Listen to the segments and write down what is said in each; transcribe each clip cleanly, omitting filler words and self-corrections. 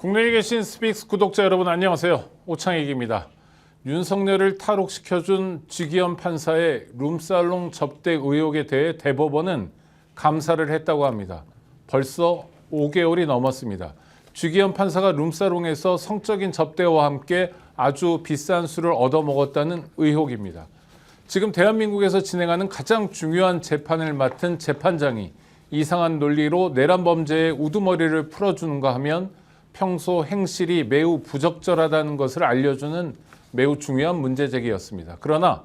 국내에 계신 스픽스 구독자 여러분 안녕하세요. 오창익입니다. 윤석열을 탈옥시켜준 지기현 판사의 룸살롱 접대 의혹에 대해 대법원은 감사를 했다고 합니다. 벌써 5개월이 넘었습니다. 지기현 판사가 룸살롱에서 성적인 접대와 함께 아주 비싼 술을 얻어먹었다는 의혹입니다. 지금 대한민국에서 진행하는 가장 중요한 재판을 맡은 재판장이 이상한 논리로 내란 범죄의 우두머리를 풀어주는가 하면 평소 행실이 매우 부적절하다는 것을 알려주는 매우 중요한 문제제기였습니다. 그러나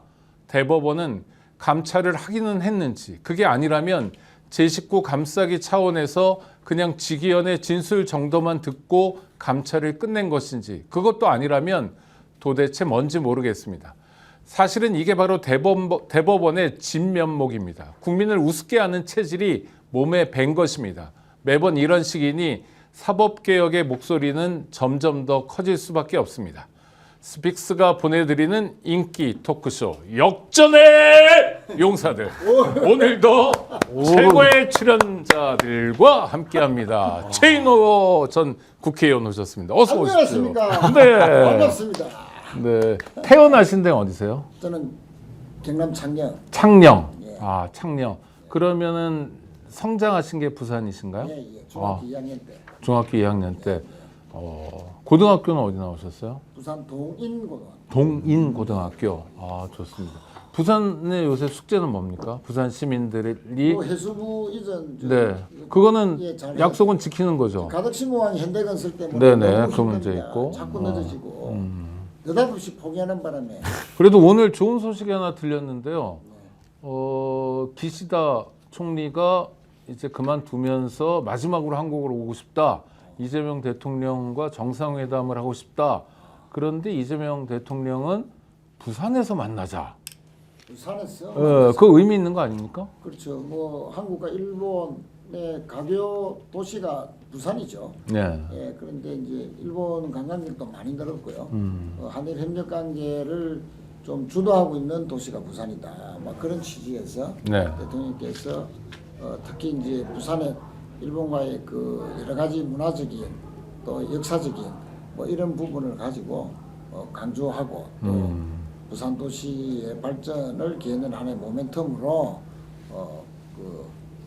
대법원은 감찰을 하기는 했는지, 그게 아니라면 제 식구 감싸기 차원에서 그냥 지기현의 진술 정도만 듣고 감찰을 끝낸 것인지, 그것도 아니라면 도대체 뭔지 모르겠습니다. 사실은 이게 바로 대법원의 진면목입니다. 국민을 우습게 하는 체질이 몸에 밴 것입니다. 매번 이런 식이니 사법개혁의 목소리는 점점 더 커질 수밖에 없습니다. 스픽스가 보내드리는 인기 토크쇼 역전의 용사들, 오늘도 최고의 출연자들과 함께합니다. 최인호 전 국회의원 오셨습니다. 어서 오십시오. 안녕하십니까. 네. 반갑습니다. 네. 태어나신 데는 어디세요? 저는 경남 창녕. 창녕. 예. 아, 창녕. 그러면은 성장하신 게 부산이신가요? 예, 중학교 2학년 때. 중학교 2학년 때. 고등학교는 어디 나오셨어요? 부산 동인고등학교. 동인고등학교. 아, 좋습니다. 부산의 요새 숙제는 뭡니까? 부산 시민들이 그 해수부 이전. 네, 그거는 예, 잘 약속은 지키는 거죠. 가덕신공항 현대건설 때문에 네네, 너무 그 문제 힘듭니다. 있고. 자꾸 늦어지고 느닷없이 포기하는 바람에 그래도 오늘 좋은 소식이 하나 들렸는데요. 기시다 총리가 이제 그만두면서 마지막으로 한국으로 오고 싶다. 이재명 대통령과 정상회담을 하고 싶다. 그런데 이재명 대통령은 부산에서 만나자. 부산에서 그 의미 있는 거 아닙니까? 그렇죠. 뭐 한국과 일본의 가교 도시가 부산이죠. 네. 예, 그런데 이제 일본 관광객도 많이 늘었고요. 한일 협력 관계를 좀 주도하고 있는 도시가 부산이다. 뭐 그런 취지에서 네. 대통령께서 특히 이제 부산에 일본과의 그 여러 가지 문화적인 또 역사적인 뭐 이런 부분을 가지고 강조하고 또 부산 도시의 발전을 기하는 하나의 모멘텀으로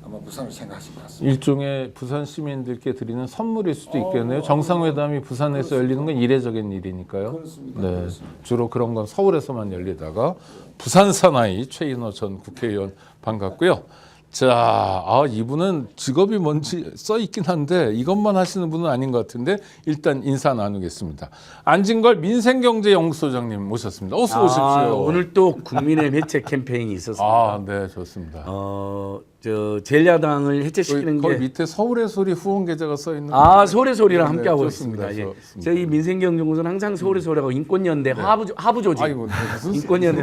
아마 부산을 생각하신 것 같습니다. 일종의 부산 시민들께 드리는 선물일 수도 있겠네요. 어, 정상회담이 부산에서 그렇습니다. 열리는 건 이례적인 일이니까요. 그렇습니다. 네, 그렇습니다. 주로 그런 건 서울에서만 열리다가 부산 사나이 최인호 전 국회의원 반갑고요. 자, 이분은 직업이 뭔지 써 있긴 한데 이것만 하시는 분은 아닌 것 같은데 일단 인사 나누겠습니다. 안진걸 민생경제연구소장님 모셨습니다. 어서 오십시오. 오늘 또 국민의힘 해체 캠페인이 있었습니다. 네, 좋습니다. 저 제1야당을 해체시키는 거기 게 밑에 서울의 소리 후원 계좌가 써 있는. 서울의 소리랑 네, 함께하고 좋습니다. 있습니다. 예. 좋습니다. 저희 민생경제연구소는 항상 서울의 소리하고 인권연대 하부 조직, 아이고, 무슨 인권연대.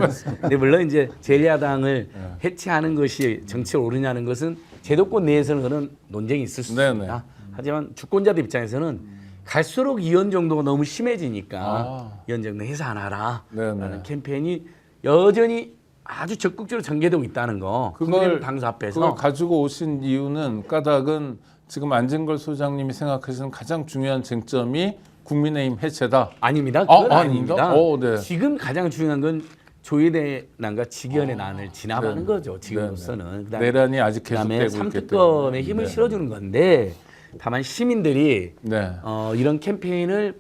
네, 물론 이제 제1야당을 네. 해체하는 것이 정치에 옳으냐는 것은 제도권 내에서는 그런 논쟁이 있을 수 네네. 있습니다. 하지만 주권자들 입장에서는 갈수록 이원 정도가 너무 심해지니까 이원 정도 해산하라 네네. 라는 캠페인이 여전히 아주 적극적으로 전개되고 있다는 거. 그걸 당사 앞에서 그걸 가지고 오신 이유는 까닭은 지금 안진걸 소장님이 생각하시는 가장 중요한 쟁점이 국민의힘 해체다. 아닙니다. 그건 아닙니다. 아닙니다. 네. 지금 가장 중요한 건 조의대 난과 직연의 난을 진압하는 거죠. 지금으로서는. 그다음에 내란이 아직 그다음에 계속되고 있기 때문에. 삼특검에 힘을 실어주는 건데 다만 시민들이 네. 이런 캠페인을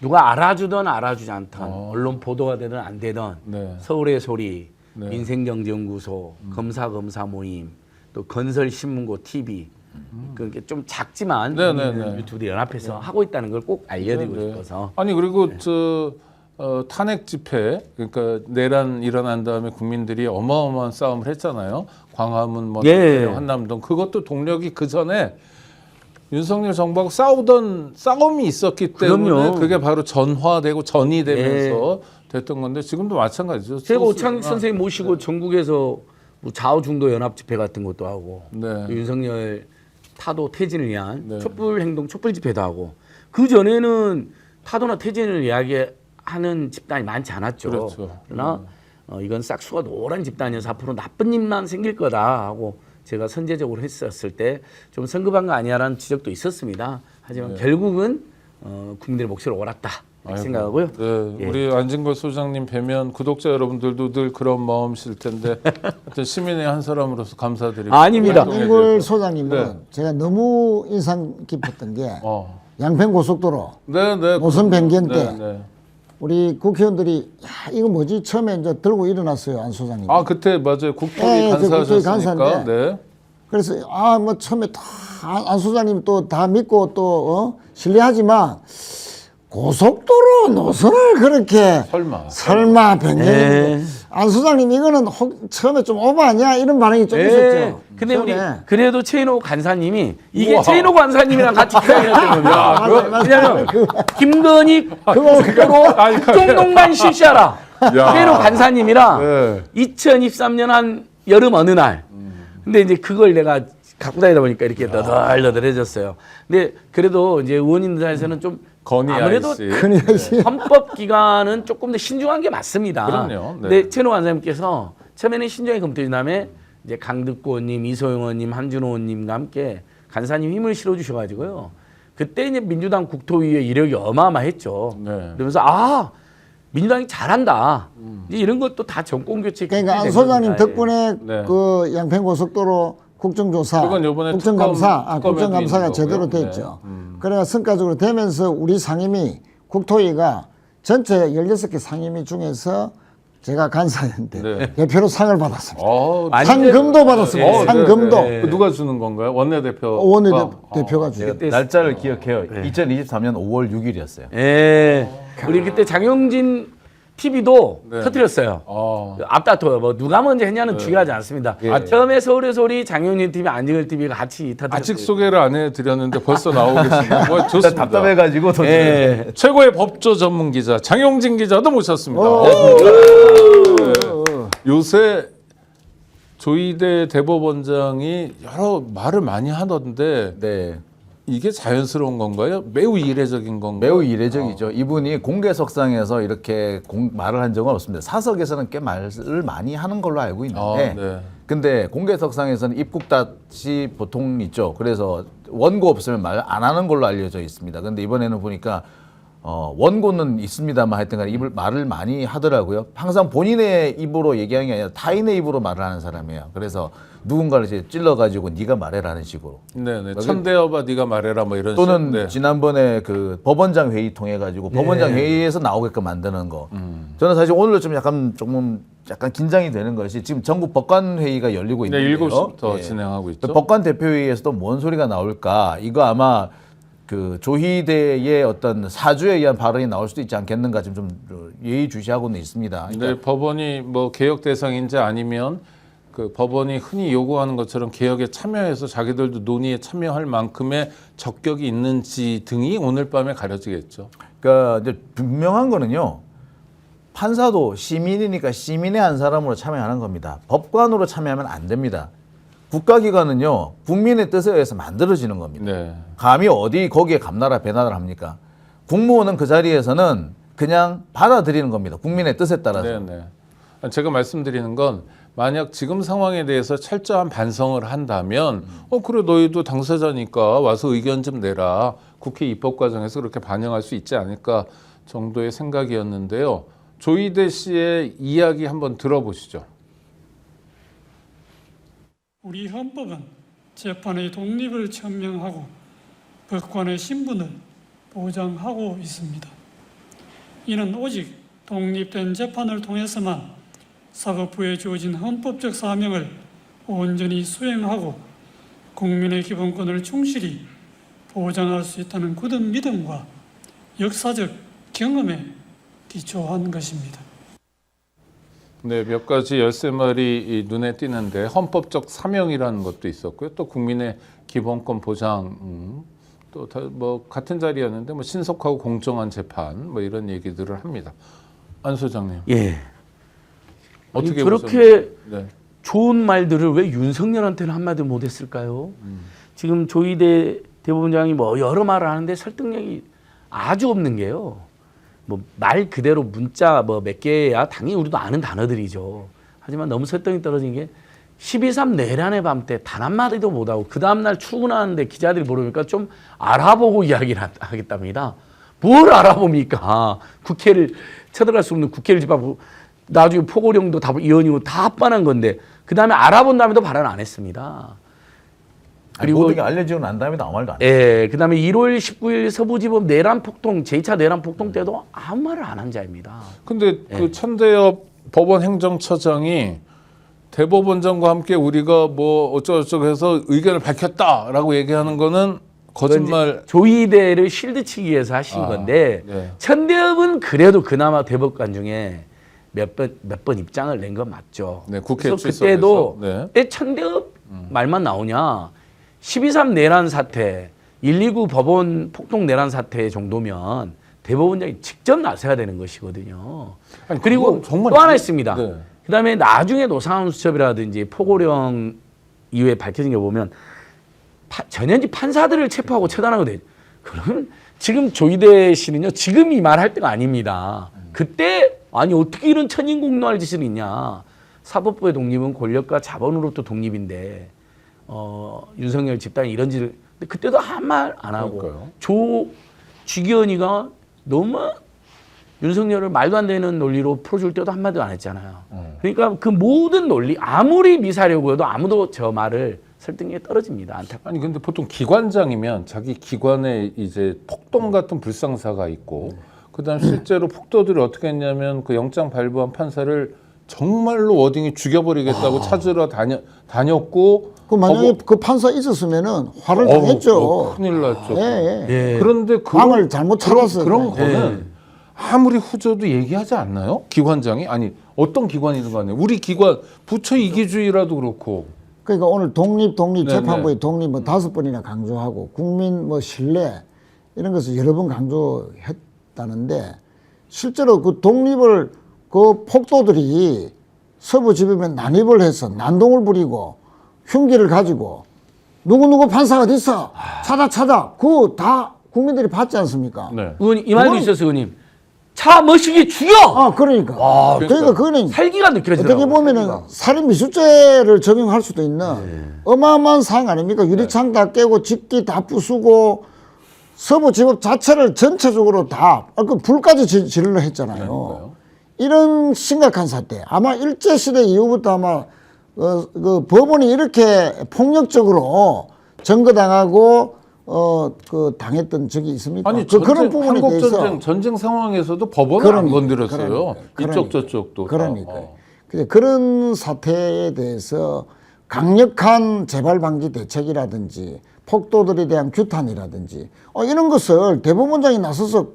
누가 알아주든 알아주지 않든 언론 보도가 되든 안 되든 네. 서울의 소리, 네. 민생경제연구소, 검사 모임, 또 건설신문고 TV 그게 좀 작지만 네네네. 유튜브 연합해서 하고 있다는 걸 꼭 알려드리고 네. 싶어서. 아니 그리고 탄핵 집회, 그러니까 내란 일어난 다음에 국민들이 어마어마한 싸움을 했잖아요. 광화문, 예. 한남동. 그것도 동력이 그 전에 윤석열 정부하고 싸우던 싸움이 있었기 때문에 그럼요. 그게 바로 전화되고 전이 되면서 됐던 건데 지금도 마찬가지죠. 제가 오창 선생님 모시고 전국에서 뭐 좌우중도 연합 집회 같은 것도 하고 네. 또 윤석열 타도 퇴진을 위한 네. 촛불 행동 촛불 집회도 하고 그 전에는 타도나 퇴진을 이야기하는 집단이 많지 않았죠. 그렇죠. 그러나 이건 싹수가 노란 집단이어서 앞으로 나쁜 일만 생길 거다 하고 제가 선제적으로 했었을 때 좀 성급한 거 아니야라는 지적도 있었습니다. 하지만 네. 결국은 국민들의 목소리를 옳았다 아이고. 생각하고요. 네, 예. 우리 안진걸 소장님 뵈면 구독자 여러분들도 늘 그런 마음이실 텐데 하여튼 시민의 한 사람으로서 감사드리고 아닙니다. 안진걸 소장님은 네. 제가 너무 인상 깊었던 게 어. 양평고속도로 네, 네. 노선 변경 때 네, 네. 우리 국회의원들이 야, 이거 뭐지 처음에 이제 들고 일어났어요 안 소장님. 아 그때 맞아요 국토위 예, 저 국토위 간사하셨으니까. 간사인데. 네. 그래서 아 뭐 처음에 다 안 소장님 또 다 믿고 또 신뢰하지만 고속도로 노선을 그렇게 설마 변경했는데 안 소장님 이거는 처음에 좀 오버 아니야 이런 반응이 좀 있었죠. 근데 우리 처음에. 그래도 최인호 간사님이 이게 우와. 최인호 간사님이랑 같이 기다렸던 겁니다. 맞아요. 왜냐면 김건희 고속도로 아니, 국정농단 실시하라. 야. 최인호 간사님이랑 네. 2023년 한 여름 어느 날. 근데 이제 그걸 내가 갖고 다니다 보니까 이렇게 너덜너덜해졌어요. 근데 그래도 이제 의원님들 사이에서는 좀 건의 아무래도 아이씨. 그래야지. 헌법 기관은 조금 더 신중한 게 맞습니다. 그럼요. 네. 근데 최인호 간사님께서 처음에는 신중하게 검토해 다음에 이제 강득구 의원님, 이소영 의원님, 한준호 의원님과 함께 간사님 힘을 실어 주셔가지고요. 그때 이제 민주당 국토위의 이력이 어마어마했죠. 네. 그러면서 아 민주당이 잘한다. 이제 이런 것도 다 정권 교체. 그러니까 안 소장님 덕분에 네. 그 양평고속도로 국정조사, 그건 요번에 국정감사, 특검에도 국정감사가 있는 제대로 거고요. 됐죠. 네. 그래가 성과적으로 되면서 우리 상임위 국토위가 전체 16개 상임위 중에서 제가 간사였는데 네. 대표로 상을 받았습니다. 완전- 상금도 받았습니다. 네, 상금도 네. 그 누가 주는 건가요? 원내대표. 원내대표가 주죠. 그때 날짜를 기억해요. 2023년 5월 6일이었어요. 예. 우리 그때 장영진 TV도 네. 터뜨렸어요. 앞다퉈요. 뭐 누가 먼저 했냐는 중요하지 않습니다. 처음에 서울의 소리 장영진 TV, 안진걸 TV가 같이 터뜨렸어요. 아직 소개를 안 해드렸는데 벌써 나오고 계십니다. 뭐 좋습니다. 답답해가지고 더 예. 최고의 법조 전문 기자 장용진 기자도 모셨습니다. 요새 조희대 대법원장이 여러 말을 많이 하던데 네. 이게 자연스러운 건가요? 매우 이례적인 건가요? 매우 이례적이죠. 이분이 공개석상에서 이렇게 말을 한 적은 없습니다. 사석에서는 꽤 말을 많이 하는 걸로 알고 있는데 네. 근데 공개석상에서는 입국닷이 보통 있죠. 그래서 원고 없으면 말 안 하는 걸로 알려져 있습니다. 근데 이번에는 보니까 원고는 있습니다만 하여튼 간에 말을 많이 하더라고요. 항상 본인의 입으로 얘기하는 게 아니라 타인의 입으로 말을 하는 사람이에요. 그래서 누군가를 이제 찔러가지고 네가 말해라는 식으로. 네네. 천대여봐 네가 말해라 뭐 이런 또는 식으로. 네. 지난번에 그 법원장 회의 통해 가지고 법원장 회의에서 나오게끔 만드는 거. 저는 사실 오늘도 좀 약간 긴장이 되는 것이 지금 전국 법관 회의가 열리고 네, 있는데요. 7시부터 예. 진행하고 있죠. 법관 대표회의에서도 뭔 소리가 나올까? 이거 아마 그 조희대의 어떤 사주에 의한 발언이 나올 수도 있지 않겠는가 좀 예의주시하고는 있습니다. 그러니까 네, 법원이 뭐 개혁 대상인지 아니면 그 법원이 흔히 요구하는 것처럼 개혁에 참여해서 자기들도 논의에 참여할 만큼의 적격이 있는지 등이 오늘 밤에 가려지겠죠. 그러니까 이제 분명한 거는요. 판사도 시민이니까 시민의 한 사람으로 참여하는 겁니다. 법관으로 참여하면 안 됩니다. 국가기관은요. 국민의 뜻에 의해서 만들어지는 겁니다. 네. 감히 어디 거기에 감나라 배나라를 합니까? 국무원은 그 자리에서는 그냥 받아들이는 겁니다. 국민의 뜻에 따라서. 네네. 제가 말씀드리는 건 만약 지금 상황에 대해서 철저한 반성을 한다면 그래 너희도 당사자니까 와서 의견 좀 내라. 국회 입법 과정에서 그렇게 반영할 수 있지 않을까 정도의 생각이었는데요. 조희대 씨의 이야기 한번 들어보시죠. 우리 헌법은 재판의 독립을 천명하고 법관의 신분을 보장하고 있습니다. 이는 오직 독립된 재판을 통해서만 사법부에 주어진 헌법적 사명을 온전히 수행하고 국민의 기본권을 충실히 보장할 수 있다는 굳은 믿음과 역사적 경험에 기초한 것입니다. 네, 몇 가지 13마리 눈에 띄는데 헌법적 사명이라는 것도 있었고요. 또 국민의 기본권 보장, 또 뭐 같은 자리였는데 뭐 신속하고 공정한 재판 뭐 이런 얘기들을 합니다. 안 소장님. 예. 어떻게 저렇게 네. 좋은 말들을 왜 윤석열한테는 한마디 못했을까요? 지금 조희대 대법원장이 뭐 여러 말을 하는데 설득력이 아주 없는 게요. 뭐 말 그대로 문자 뭐 몇 개야 당연히 우리도 아는 단어들이죠. 하지만 너무 설득이 떨어진 게 12.3 내란의 밤 때 단 한마디도 못하고 그 다음날 출근하는데 기자들이 물으니까 좀 알아보고 이야기를 하겠답니다. 뭘 알아봅니까? 국회를 쳐들어갈 수 없는 국회를 집합하고 나중에 포고령도 다 의원이고 다 합반한 건데 그 다음에 알아본 다음에도 발언 안 했습니다. 그리고 모든 게 알려지고 난 다음에도 아무 말도 안 해요. 예, 그 다음에 1월 19일 서부지법 내란 폭동, 제2차 내란 폭동 때도 아무 말을 안 한 자입니다. 근데 그 천대엽 법원 행정처장이 대법원장과 함께 우리가 뭐 어쩌고저쩌고 해서 의견을 밝혔다라고 얘기하는 거는 거짓말. 조이대를 실드치기 위해서 하신 건데 네. 천대엽은 그래도 그나마 대법관 중에 몇 번 입장을 낸 건 맞죠. 네, 국회 그래서 출석해서. 그때도 네. 왜 천대엽 말만 나오냐? 12.3 내란 사태, 129 법원 폭동 내란 사태 정도면 대법원장이 직접 나서야 되는 것이거든요. 아니, 그리고 그건 정말 또 하나 있습니다. 네. 그다음에 나중에 노상훈 수첩이라든지 포고령 이후에 밝혀진 게 보면 전현직 판사들을 체포하고 처단하고 돼. 그러면 지금 조이대 씨는요. 지금 이 말 할 때가 아닙니다. 그때 아니 어떻게 이런 천인공노할 짓을 있냐. 사법부의 독립은 권력과 자본으로부터 독립인데 윤석열 집단이 이런 짓을 근데 그때도 한 말 안 하고 그러니까요. 주기현이가 너무 윤석열을 말도 안 되는 논리로 풀어줄 때도 한마디도 안 했잖아요. 그러니까 그 모든 논리 아무리 미사려고 해도 아무도 저 말을 설득력이 떨어집니다. 아니 근데 보통 기관장이면 자기 기관에 이제 폭동 같은 불상사가 있고 그다음 실제로 폭도들이 어떻게 했냐면 그 영장 발부한 판사를 정말로 워딩이 죽여버리겠다고 찾으러 다녔고 그 만약에 그 판사 있었으면은 화를 당했죠. 큰일 났죠. 예, 예. 예. 그런데 방을 잘못 찾았어요. 그런 거는 아무리 후져도 얘기하지 않나요? 기관장이 아니 어떤 기관이든 간에 우리 기관 부처 이기주의라도 그렇고 그러니까 오늘 독립 네, 재판부의 독립 뭐 5번이나 강조하고 국민 뭐 신뢰 이런 것을 여러 번 강조했다는데 실제로 그 독립을 그 폭도들이 서부지법에 난입을 해서 난동을 부리고 흉기를 가지고 누구 판사가 어디 있어 찾아 그거 다 국민들이 봤지 않습니까? 네. 의원님 이 말도 있었어요, 의원님. 차 머시기 죽여. 그러니까. 와, 그러니까 그거는 살기가 느껴지더라고요. 어떻게 보면은 살인 미수죄를 적용할 수도 있는 어마어마한 사항 아닙니까? 유리창 다 깨고 집기 다 부수고 서부지법 자체를 전체적으로 다 그 불까지 지르려 했잖아요. 이런 심각한 사태. 아마 일제시대 이후부터 아마 그 법원이 이렇게 폭력적으로 점거당하고 그 당했던 적이 있습니까? 아니 그런 부분에 대해서 전쟁 상황에서도 법원을 안 건드렸어요. 이쪽 저쪽도. 그러니까 그런 사태에 대해서 강력한 재발 방지 대책이라든지 폭도들에 대한 규탄이라든지 이런 것을 대법원장이 나서서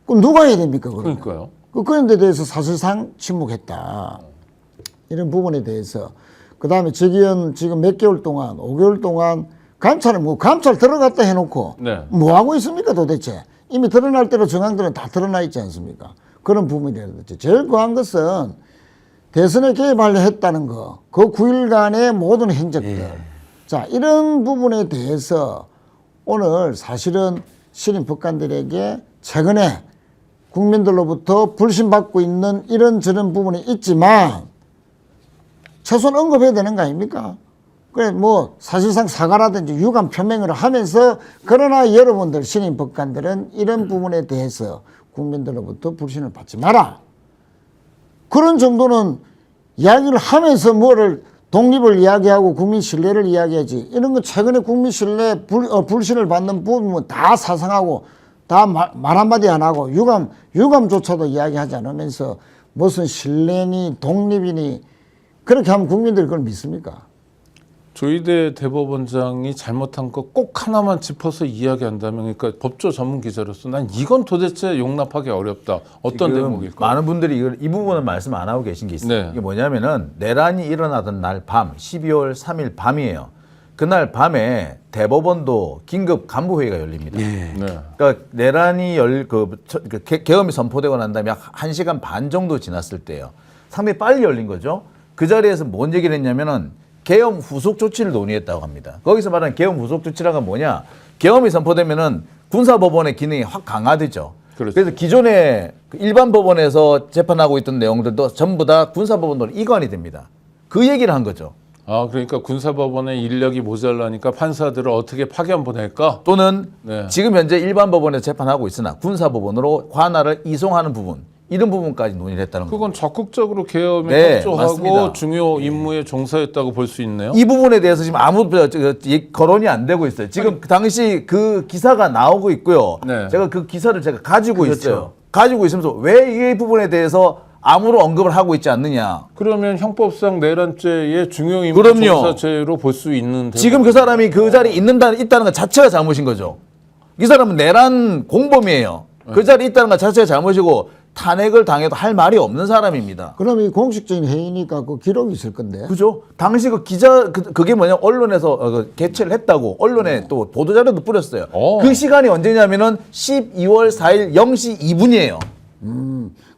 누가 해야 됩니까? 그러니까요. 그런 데 대해서 사실상 침묵했다. 이런 부분에 대해서 그다음에 지금 몇 개월 동안 5개월 동안 감찰을 감찰 들어갔다 해놓고 네. 뭐 하고 있습니까 도대체? 이미 드러날 대로 정황들은 다 드러나 있지 않습니까? 그런 부분이라든지 제일 과한 것은 대선에 개입하려 했다는 거, 그 9일간의 모든 행적들. 자, 이런 부분에 대해서 오늘 사실은 신임 법관들에게 최근에 국민들로부터 불신받고 있는 이런저런 부분이 있지만 최소한 언급해야 되는 거 아닙니까? 그래 뭐 사실상 사과라든지 유감 표명을 하면서 그러나 여러분들 신임 법관들은 이런 부분에 대해서 국민들로부터 불신을 받지 마라. 그런 정도는 이야기를 하면서 뭐를 독립을 이야기하고 국민 신뢰를 이야기하지. 이런 거 최근에 국민 신뢰 불신을 받는 부분은 다 사상하고 다 말 한마디 안 하고 유감조차도 이야기하지 않으면서 무슨 신뢰니 독립이니 그렇게 하면 국민들이 그걸 믿습니까? 조이대 대법원장이 잘못한 거 꼭 하나만 짚어서 이야기한다면 그러니까 법조 전문 기자로서 난 이건 도대체 용납하기 어렵다. 어떤 대목일까요? 많은 분들이 이 부분은 말씀 안 하고 계신 게 있어요. 네. 이게 뭐냐면은 내란이 일어나던 날 밤 12월 3일 밤이에요. 그날 밤에 대법원도 긴급 간부회의가 열립니다. 네. 그러니까 내란이 계엄이 선포되고 난 다음에 약 1시간 반 정도 지났을 때예요. 상당히 빨리 열린 거죠. 그 자리에서 뭔 얘기를 했냐면은 계엄 후속 조치를 논의했다고 합니다. 거기서 말하는 계엄 후속 조치라는 건 뭐냐? 계엄이 선포되면은 군사법원의 기능이 확 강화되죠. 그렇죠. 그래서 기존에 일반 법원에서 재판하고 있던 내용들도 전부 다 군사법원으로 이관이 됩니다. 그 얘기를 한 거죠. 아, 그러니까 군사법원의 인력이 모자라니까 판사들을 어떻게 파견 보낼까? 또는 네. 지금 현재 일반 법원에서 재판하고 있으나 군사법원으로 관할을 이송하는 부분 이런 부분까지 논의를 했다는 거죠. 그건 적극적으로 계엄에 네, 협조하고 맞습니다. 중요 임무에 종사했다고 볼 수 있네요. 이 부분에 대해서 지금 아무 거론이 안 되고 있어요. 지금 당시 그 기사가 나오고 있고요. 네. 제가 그 기사를 제가 가지고 그렇죠. 있어요. 가지고 있으면서 왜 이 부분에 대해서 아무런 언급을 하고 있지 않느냐. 그러면 형법상 내란죄의 중요 임무 그럼요. 종사죄로 볼 수 있는 지금 그 사람이 그 자리에 있다는 것 자체가 잘못인 거죠. 이 사람은 내란 공범이에요. 그 자리에 있다는 것 자체가 잘못이고 탄핵을 당해도 할 말이 없는 사람입니다. 그럼 이 공식적인 회의니까 그 기록이 있을 건데. 그죠? 당시 그 기자 그게 뭐냐 언론에서 개최를 했다고 언론에 또 보도자료도 뿌렸어요. 그 시간이 언제냐면은 12월 4일 0시 2분이에요.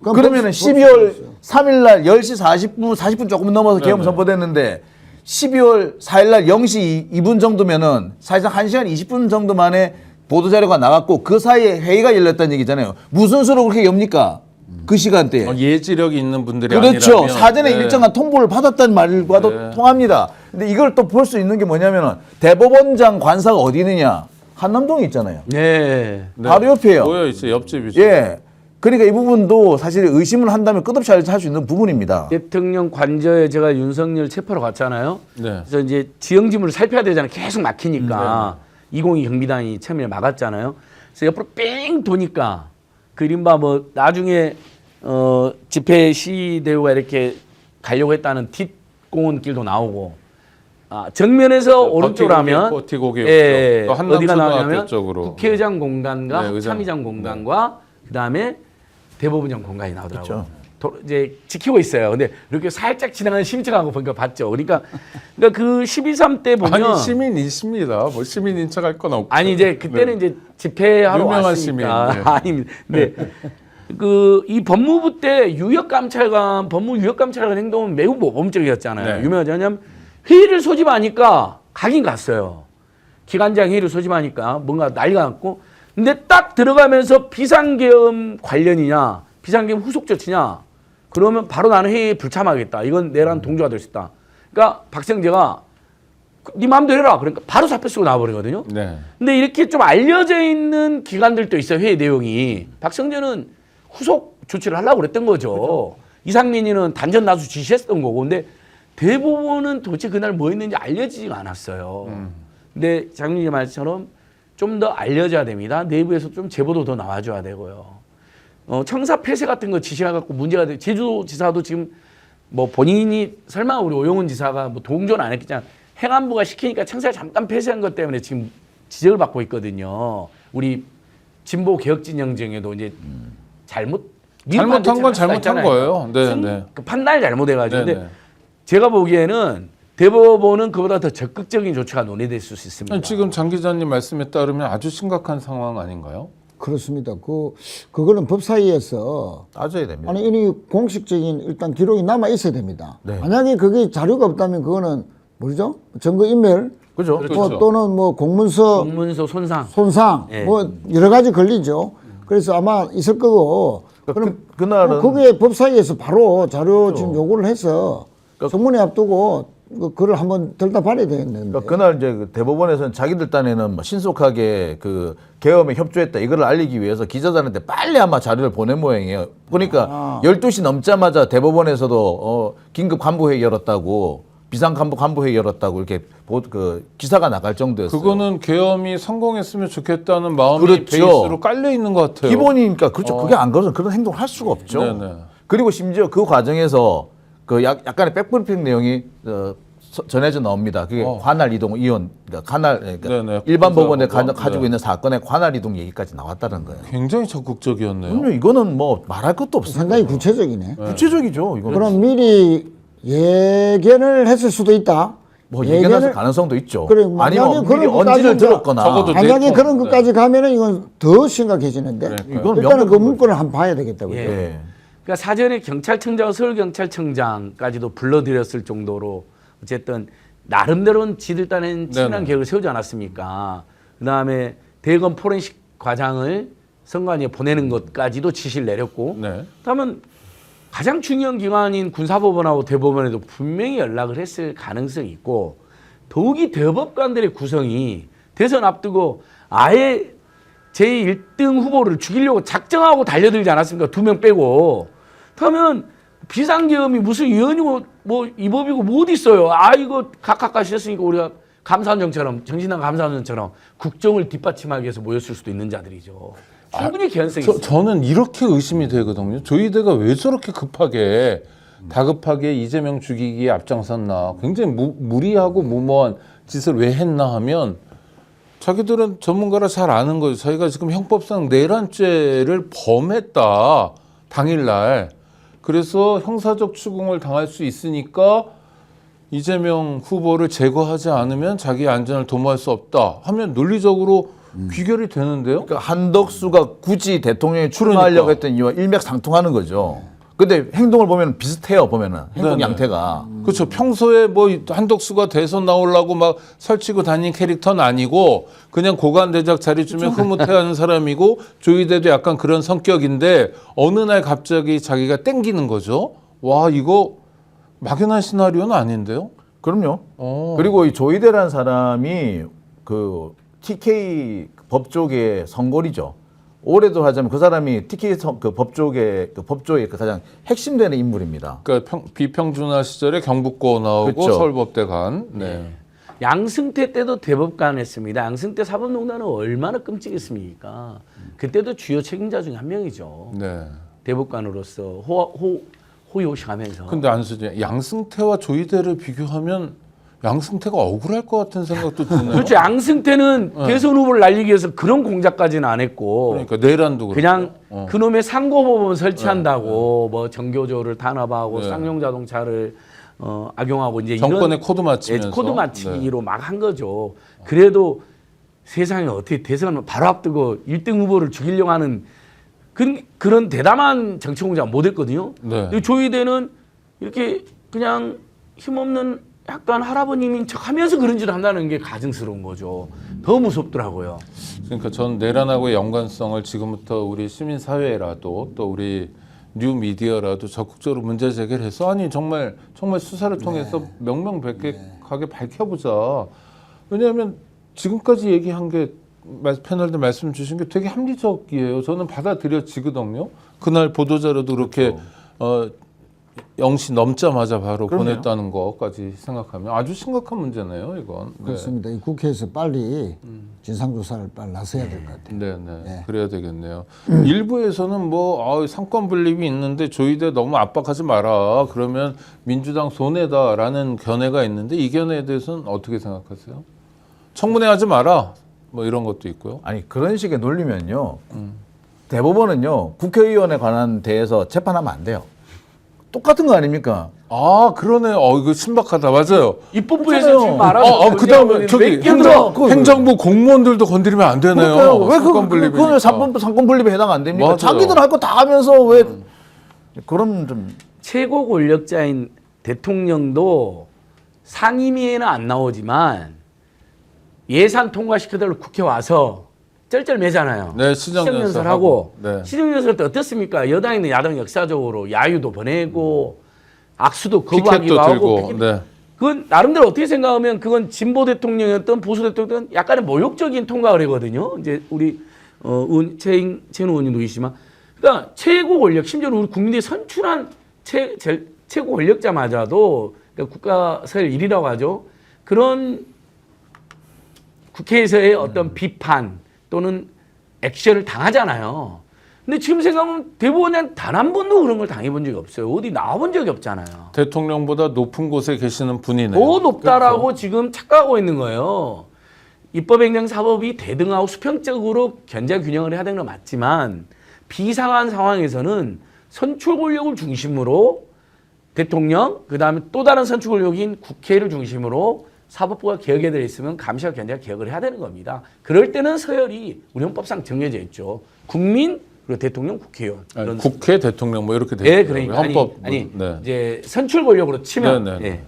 그러면은 12월 3일 날 10시 40분 조금 넘어서 계엄 선포됐는데 12월 4일 날 0시 2분 정도면은 사실상 1시간 20분 정도 만에 보도자료가 나갔고 그 사이에 회의가 열렸다는 얘기잖아요. 무슨 수로 그렇게 엽니까? 그 시간대에. 예지력이 있는 분들이 그렇죠. 아니라면 사전에 네. 일정한 통보를 받았다는 말과도 네. 통합니다. 근데 이걸 또 볼 수 있는 게 뭐냐면은 대법원장 관사가 어디 있느냐? 한남동에 있잖아요. 네. 네. 바로 옆이에요. 모여 있어요. 옆집이죠. 예. 그러니까 이 부분도 사실 의심을 한다면 끝없이 할 수 있는 부분입니다. 대통령 관저에 제가 윤석열 체포로 갔잖아요. 네. 그래서 이제 지형지물을 살펴야 되잖아요. 계속 막히니까 202 경비단이 처음에 막았잖아요. 그래서 옆으로 뺑 도니까 그 이른바 뭐 나중에 집회 시대우가 이렇게 가려고 했다는 뒷공원 길도 나오고 정면에서 오른쪽으로 하면 버티고개 예, 또 한남 어디가 초등학교 나오냐면 쪽으로. 국회의장 공간과 네, 의장. 참의장 공간과 그다음에 대법원장 공간이 나오더라고요. 그렇죠. 이제 지키고 있어요. 근데 이렇게 살짝 지나가는 시민척하고 보니까 봤죠. 그러니까 그 12.3 때 보면 아니 시민이십니다. 뭐 시민인 척할 건 없고. 아니 이제 그때는 이제 집회하러 유명한 왔으니까 시민, 네. 아닙니다. 근데 그 이 법무부 때 유역감찰관 법무 유역감찰관 행동은 매우 모범적이었잖아요. 네. 유명하지 않냐면 회의를 소집하니까 가긴 갔어요. 기관장 회의를 소집하니까 뭔가 난리가 났고 근데 딱 들어가면서 비상계엄 관련이냐 비상계엄 후속 조치냐 그러면 바로 나는 회의에 불참하겠다. 이건 내란 동조가 될 수 있다. 그러니까 박성재가 네 마음대로 해라. 그러니까 바로 사표 쓰고 나와버리거든요. 네. 근데 이렇게 좀 알려져 있는 기관들도 있어요. 회의 내용이. 박성재는 후속 조치를 하려고 그랬던 거죠. 그렇죠. 이상민이는 단전 나수 지시했던 거고. 근데 대법원은 도대체 그날 뭐 했는지 알려지지가 않았어요. 근데 장님이 말처럼 좀 더 알려져야 됩니다. 내부에서 좀 제보도 더 나와줘야 되고요. 청사 폐쇄 같은 거 지시해갖고 문제가 돼. 제주지사도 지금 뭐 본인이 설마 우리 오영훈 지사가 뭐 동조는 안 했겠지만 행안부가 시키니까 청사를 잠깐 폐쇄한 것 때문에 지금 지적을 받고 있거든요. 우리 진보 개혁 진영 중에도 이제 잘못한 건 잘못한 거예요. 네, 네. 그 판단을 잘못해가지고. 네, 근데 제가 보기에는 대법원은 그보다 더 적극적인 조치가 논의될 수 있습니다. 아니, 지금 장 기자님 말씀에 따르면 아주 심각한 상황 아닌가요? 그렇습니다. 그거는 법사위에서 따져야 됩니다. 아니 이 공식적인 일단 기록이 남아 있어야 됩니다. 네. 만약에 그게 자료가 없다면 그거는 뭐죠? 증거 인멸 그죠? 그렇죠. 또는 뭐 공문서 공문서 손상. 손상 예. 뭐 여러 가지 걸리죠. 그래서 아마 있을 거고 그럼 그날은 그게 법사위에서 바로 자료 지금 요구를 해서 청문회 앞두고 그걸 한번 들다 봐야 되겠는데. 그러니까 그날 이제 그 대법원에서는 자기들 딴에는 뭐 신속하게 그 계엄에 협조했다 이걸 알리기 위해서 기자들한테 빨리 아마 자료를 보낸 모양이에요. 보니까 12시 넘자마자 대법원에서도 긴급 간부회의 열었다고 비상 간부회의 열었다고 이렇게 그 기사가 나갈 정도였어요. 그거는 계엄이 성공했으면 좋겠다는 마음이 그렇죠. 베이스로 깔려 있는 것 같아요. 기본이니까 그렇죠. 그게 안 그러면 그런 행동을 할 수가 없죠. 네네. 그리고 심지어 그 과정에서 그 약간의 백브리핑 내용이 전해져 나옵니다. 그게 관할 이동 이혼, 그러니까 네네. 일반 법원에 군사법원. 가지고 있는 사건의 관할 이동 얘기까지 나왔다는 거예요. 굉장히 적극적이었네요. 그럼요, 이거는 뭐 말할 것도 없습니다. 상당히 구체적이네. 구체적이죠. 이거는 그럼 미리 예견을 했을 수도 있다. 뭐 예견할 가능성도 있죠. 그래, 아니면 만약에 미리 그런 언지를 것까지는 들었거나 적어도 만약에 네이버, 그런 것까지 가면은 이건 더 심각해지는데 그러니까요. 이건 일단은 그 명백한 문건을 한번 봐야 되겠다고요. 예. 예. 그러니까 사전에 경찰청장, 서울경찰청장까지도 불러들였을 정도로 어쨌든 나름대로는 지들 딴엔 친한 네네. 계획을 세우지 않았습니까? 그다음에 대검 포렌식 과장을 선관위에 보내는 것까지도 지시를 내렸고 네. 그러면 가장 중요한 기관인 군사법원하고 대법원에도 분명히 연락을 했을 가능성이 있고 더욱이 대법관들의 구성이 대선 앞두고 아예 제1등 후보를 죽이려고 작정하고 달려들지 않았습니까? 2명 빼고. 그러면 비상계엄이 무슨 위헌이고 뭐 위법이고 뭐 어디 있어요. 아 이거 각각 가셨으니까 우리가 감사원장처럼 정신당 감사원장처럼 국정을 뒷받침하기 위해서 모였을 수도 있는 자들이죠. 충분히 개연성이 있어요. 저는 이렇게 의심이 되거든요. 조이대가 왜 저렇게 급하게 다급하게 이재명 죽이기에 앞장섰나. 굉장히 무리하고 무모한 짓을 왜 했나 하면 자기들은 전문가라 잘 아는 거죠. 자기가 지금 형법상 내란죄를 범했다. 당일날. 그래서 형사적 추궁을 당할 수 있으니까 이재명 후보를 제거하지 않으면 자기 안전을 도모할 수 없다 하면 논리적으로 귀결이 되는데요. 그러니까 한덕수가 굳이 대통령에 출마하려고 했던 이유와 일맥상통하는 거죠. 근데 행동을 보면 비슷해요. 보면은 행동 네네. 양태가. 그렇죠. 평소에 뭐 한덕수가 대선 나오려고 막 설치고 다닌 캐릭터는 아니고 그냥 고관대작 자리 주면 흐뭇해하는 사람이고 조이대도 약간 그런 성격인데 어느 날 갑자기 자기가 땡기는 거죠. 와 이거 막연한 시나리오는 아닌데요. 그럼요. 그리고 이 조이대라는 사람이 그 TK 법조계 성골이죠. 올해도 하자면 그 사람이 TK 그 법조계 그 법조의 그 가장 핵심되는 인물입니다. 그러니까 비평준화 시절에 경북고 나오고 그렇죠. 서울법대 간. 네. 양승태 때도 대법관 했습니다. 양승태 사법농단은 얼마나 끔찍했습니까? 그때도 주요 책임자 중에 한 명이죠. 네. 대법관으로서 호요시하면서. 근데 안수진 양승태와 조이대를 비교하면 양승태가 억울할 것 같은 생각도 드네요. 그렇죠. 양승태는 대선 후보를 날리기 위해서 그런 공작까지는 안 했고 그러니까 내란도 그냥 그렇고. 그놈의 상고법원 설치한다고 뭐 정교조를 탄압하고 네. 쌍용 자동차를 악용하고 이제 정권의 이런 코드 맞추면서. 코드 맞추기로 막 한 거죠. 그래도 세상에 어떻게 대선 바로 앞두고 1등 후보를 죽이려고 하는 그런 대담한 정치 공작 못 했거든요. 네. 근데 조이대는 이렇게 그냥 힘없는 약간 할아버님인 척하면서 그런 짓을 한다는 게 가증스러운 거죠. 더 무섭더라고요. 그러니까 전 내란하고의 연관성을 지금부터 우리 시민사회라도 또 우리 뉴미디어라도 적극적으로 문제 제기를 해서 아니 정말 수사를 통해서 명명백백하게 밝혀보자. 왜냐하면 지금까지 얘기한 게 패널들 말씀 주신 게 되게 합리적이에요. 저는 받아들여지거든요. 그날 보도자료도 그렇게 0시 넘자마자 바로 그럼요. 보냈다는 것까지 생각하면 아주 심각한 문제네요, 이건. 네. 그렇습니다. 이 국회에서 빨리 진상조사를 빨리 나서야 될 것 같아요. 네. 네. 그래야 되겠네요. 일부에서는 뭐 상권 분립이 있는데 조이대 너무 압박하지 마라. 그러면 민주당 손해다라는 견해가 있는데 이 견해에 대해서는 어떻게 생각하세요? 청문회 하지 마라. 뭐 이런 것도 있고요. 아니 그런 식의 논리면요. 대법원은요. 국회의원에 관한 대해서 재판하면 안 돼요. 똑같은 거 아닙니까? 아 그러네. 이거 신박하다. 맞아요. 입법부에서 지금 말하는 그다음에 저기 행정부 공무원들도 건드리면 안 되네요. 그러니까요. 왜 상권 분립이니까. 그건 상권 분립에 해당 안 됩니까? 맞아요. 자기들 할 거 다 하면서 왜 그런 좀 최고 권력자인 대통령도 상임위에는 안 나오지만 예산 통과시켜달라고 국회 와서 쩔쩔매잖아요. 네, 시정연설하고. 네. 시정연설 때 어떻습니까? 여당이나 야당 역사적으로 야유도 보내고 악수도 거부하기도 피켓도 하고. 들고. 네. 그건 나름대로 어떻게 생각하면 그건 진보 대통령이었던 보수 대통령이었던 약간의 모욕적인 통과를 하거든요. 이제 우리 최인우 의원님도 계시지만, 그러니까 최고 권력, 심지어는 우리 국민들이 선출한 최고 권력자마저도 그러니까 국가설 일이라고 하죠. 그런 국회에서의 어떤 비판 또는 액션을 당하잖아요. 근데 지금 생각하면 대법원은 단 한 번도 그런 걸 당해본 적이 없어요. 어디 나와본 적이 없잖아요. 대통령보다 높은 곳에 계시는 분이네요. 더 높다라고 지금 착각하고 있는 거예요. 입법행정사법이 대등하고 수평적으로 견제 균형을 해야 되는 건 맞지만 비상한 상황에서는 선출 권력을 중심으로 대통령, 그다음에 또 다른 선출 권력인 국회를 중심으로 사법부가 개혁에 대해 있으면 감시와 견제가 개혁을 해야 되는 겁니다. 그럴 때는 서열이 우리 헌법상 정해져 있죠. 국민 그리고 대통령, 국회의원. 아니, 국회, 대통령 뭐 이렇게 되어 네, 있더라고요. 그러니까 헌법. 아니 네. 이제 선출 권력으로 치면 네. 예.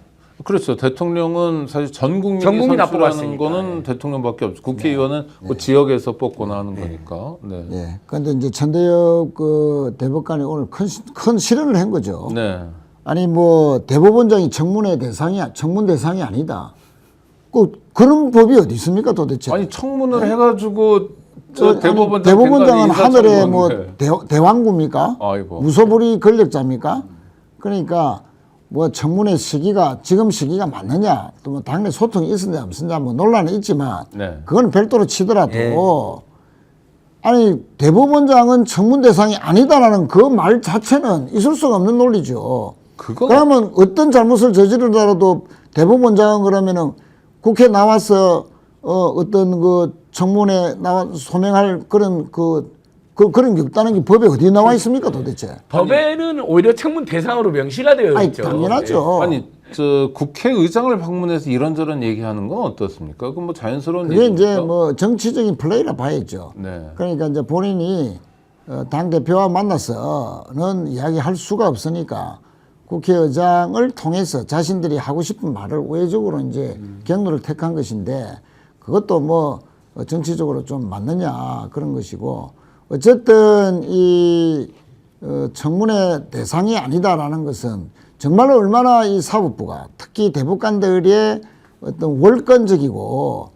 그렇죠. 대통령은 사실 전 국민이 전 국민이 다 선출하는 뽑았으니까. 거는 대통령밖에 없죠. 국회의원은 뭐 지역에서 뽑거나 하는 거니까. 네. 예. 그런데 이제 천대엽 그 대법관이 오늘 큰 실언을 한 거죠. 네. 아니 뭐 대법원장이 청문 대상이 아니다. 그런 법이 어디 있습니까 도대체? 아니 청문을 해가지고 저 아니, 대법원장 대법원장은 하늘의 뭐 인사청문회. 대왕구입니까? 아이고. 무소불위 권력자입니까? 그러니까 뭐 청문회 시기가 지금 시기가 맞느냐, 또 뭐 당내 소통이 있었냐 없었냐 뭐 논란은 있지만 네. 그건 별도로 치더라도 아니 대법원장은 청문 대상이 아니다라는 그 말 자체는 있을 수가 없는 논리죠. 그러면 어떤 잘못을 저지르더라도 대법원장은 그러면은 국회 나와서 어떤 그 청문회 나와 소명할 그런 그런 게 없다는 게 법에 어디 나와 있습니까 도대체? 법에는 오히려 청문 대상으로 명시가 되어 아니 있죠. 당연하죠. 아니 저 국회의장을 방문해서 이런저런 얘기하는 건 어떻습니까? 그건 뭐 자연스러운 그게 이제 얘기입니까? 뭐 정치적인 플레이라 봐야죠. 네. 그러니까 이제 본인이 당 대표와 만나서는 이야기할 수가 없으니까 국회의장을 통해서 자신들이 하고 싶은 말을 우회적으로 이제 경로를 택한 것인데 그것도 뭐 정치적으로 좀 맞느냐 그런 것이고 어쨌든 이 청문회 대상이 아니다라는 것은 정말로 얼마나 이 사법부가 특히 대법관들의 어떤 월권적이고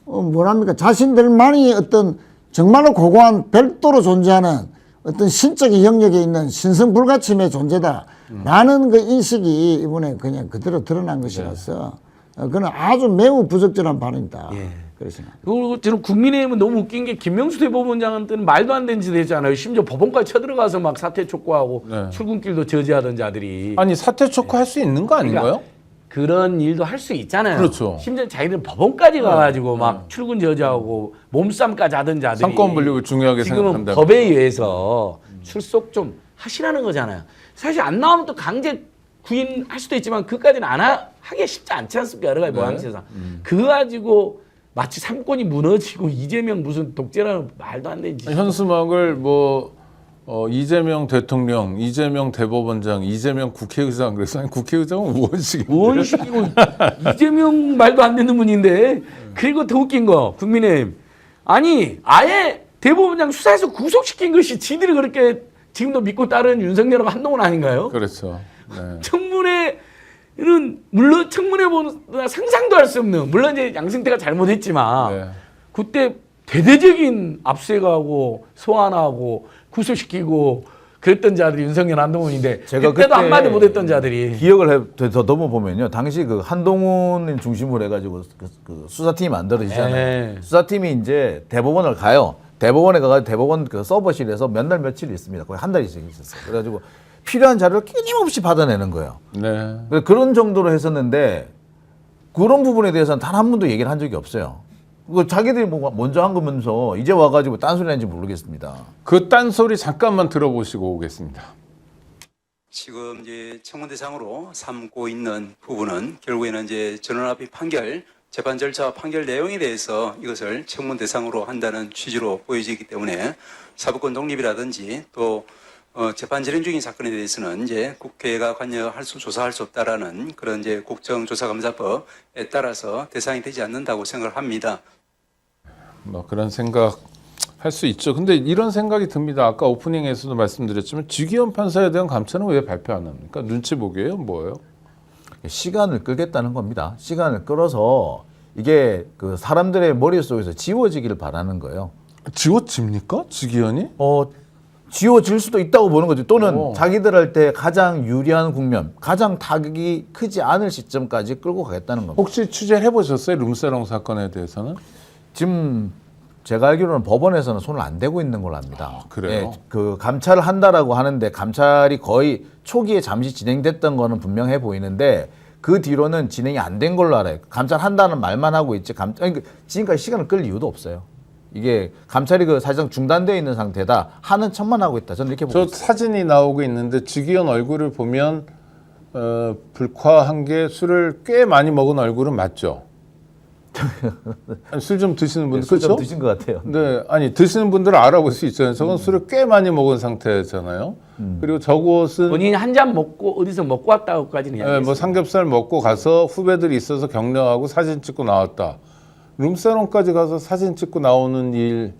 뭐랍니까 자신들만이 어떤 정말로 고고한 별도로 존재하는 어떤 신적인 영역에 있는 신성불가침의 존재다라는 그 인식이 이번에 그냥 그대로 드러난 것이라서 그는 아주 매우 부적절한 발언이다. 예. 그렇습니다. 그리고 저는 국민의힘은 너무 웃긴 게 김명수 대법원장한테는 말도 안 되는 짓 했잖아요. 심지어 법원까지 쳐들어가서 막 사퇴 촉구하고 네. 출근길도 저지하던 자들이. 아니 사퇴 촉구할 수 있는 거 아닌가요? 그러니까 그런 일도 할 수 있잖아요. 그렇죠. 심지어 자기들은 법원까지 가가지고 막 출근 저지하고 몸싸움까지 하던 자들이 상권 분립을 중요하게 지금은 생각한다. 법에 의해서 출석 좀 하시라는 거잖아요. 사실 안 나오면 또 강제 구인할 수도 있지만 그까지는 하기 쉽지 않지 않습니까? 여러 가지 네. 모양새상. 그거 가지고 마치 삼권이 무너지고 이재명 무슨 독재라는 말도 안 되는 짓. 현수막을 뭐 이재명 대통령, 이재명 대법원장, 이재명 국회의장 그래서 아니, 국회의장은 우원식인데. 우원식이고 이재명 말도 안 되는 분인데 그리고 더 웃긴 거 국민의힘 아니 아예 대법원장 수사해서 구속시킨 것이 지들이 그렇게 지금도 믿고 따르는 윤석열하고 한동훈 아닌가요? 그렇죠. 네. 청문회는 물론 청문회보다 상상도 할 수 없는 물론 이제 양승태가 잘못했지만 네. 그때 대대적인 압수해가고 소환하고 구속시키고 그랬던 자들이 윤석열 한동훈인데 제가 그때도 그때 한마디 못했던 자들이 기억을 더 넘어보면요. 당시 그 한동훈 중심으로 해가지고 그 수사팀이 만들어지잖아요. 네. 수사팀이 이제 대법원을 가요. 대법원에 가가지고 대법원 그 서버실에서 몇 날 며칠 있습니다. 거의 한 달 이상 있었어요. 그래가지고 필요한 자료를 끊임없이 받아내는 거예요. 네. 그런 정도로 했었는데 그런 부분에 대해서는 단 한 번도 얘기를 한 적이 없어요. 그 자기들이 뭐 먼저 한 거면서 이제 와가지고 딴소리 하는지 모르겠습니다. 그 딴소리 잠깐만 들어보시고 오겠습니다. 지금 이제 청문 대상으로 삼고 있는 부분은 결국에는 이제 전원합의 판결, 재판 절차와 판결 내용에 대해서 이것을 청문 대상으로 한다는 취지로 보여지기 때문에 사법권 독립이라든지 또 재판 진행 중인 사건에 대해서는 이제 국회가 관여할 조사할 수 없다라는 그런 이제 국정조사검사법에 따라서 대상이 되지 않는다고 생각을 합니다. 뭐 그런 생각 할 수 있죠. 근데 이런 생각이 듭니다. 아까 오프닝에서도 말씀드렸지만 지기현 판사에 대한 감찰은 왜 발표 안 합니까? 눈치 보기예요, 뭐예요? 시간을 끌겠다는 겁니다. 시간을 끌어서 이게 그 사람들의 머릿속에서 지워지기를 바라는 거예요. 지워집니까? 지기현이? 지워질 수도 있다고 보는 거죠. 또는 오. 자기들한테 가장 유리한 국면, 가장 타격이 크지 않을 시점까지 끌고 가겠다는 겁니다. 혹시 취재해 보셨어요? 룸사롱 사건에 대해서는? 지금 제가 알기로는 법원에서는 손을 안 대고 있는 걸로 압니다. 그래요? 그 감찰을 한다라고 하는데 감찰이 거의 초기에 잠시 진행됐던 거는 분명해 보이는데 그 뒤로는 진행이 안 된 걸로 알아요. 감찰한다는 말만 하고 있지 지금까지 시간을 끌 이유도 없어요. 이게 감찰이 그 사실상 중단되어 있는 상태다 하는 척만 하고 있다. 저는 이렇게 보고 저 있어요. 사진이 나오고 있는데 지기현 얼굴을 보면 불쾌한 게 술을 꽤 많이 먹은 얼굴은 맞죠? 술 좀 드시는 분들 술좀 그렇죠? 드신 것 같아요. 네, 아니 드시는 분들은 알아볼 수 있잖아요. 저건 술을 꽤 많이 먹은 상태잖아요. 그리고 저곳은 본인이 한 잔 먹고 어디서 먹고 왔다고까지는 네, 이야기했어요. 뭐 삼겹살 먹고 가서 후배들이 있어서 격려하고 사진 찍고 나왔다. 룸사롱까지 가서 사진 찍고 나오는 일,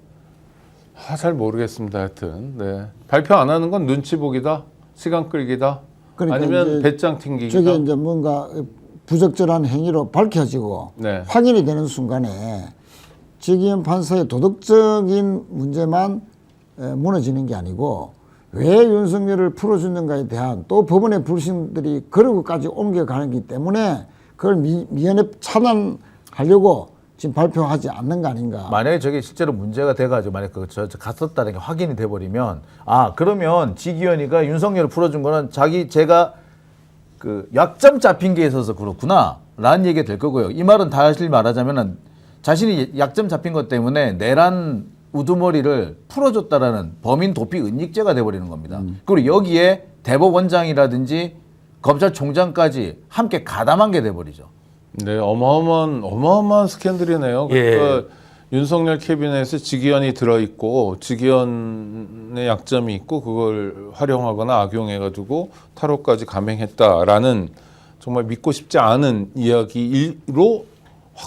잘 모르겠습니다. 하여튼 네. 발표 안 하는 건 눈치 보기다, 시간 끌기다, 그러니까 아니면 이제 배짱 튕기기다. 저게 이제 뭔가 부적절한 행위로 밝혀지고 네. 확인이 되는 순간에 지기현 판사의 도덕적인 문제만 무너지는 게 아니고 왜 윤석열을 풀어주는가에 대한 또 법원의 불신들이 그런 것까지 옮겨가기 때문에 그걸 미연에 차단하려고 지금 발표하지 않는 거 아닌가. 만약에 저게 실제로 문제가 돼가지고 만약 저 갔었다는 게 확인이 돼버리면 그러면 지기현이가 윤석열을 풀어준 거는 제가 그 약점 잡힌 게 있어서 그렇구나라는 얘기가 될 거고요. 이 말은 다시 말하자면은 자신이 약점 잡힌 것 때문에 내란 우두머리를 풀어줬다라는 범인 도피 은닉죄가 돼버리는 겁니다. 그리고 여기에 대법원장이라든지 검찰총장까지 함께 가담한 게 돼버리죠. 네, 어마어마한 스캔들이네요. 그러니까 윤석열 캐비넷에 직위원이 들어있고 직위원의 약점이 있고 그걸 활용하거나 악용해가지고 탈옥까지 감행했다라는 정말 믿고 싶지 않은 이야기로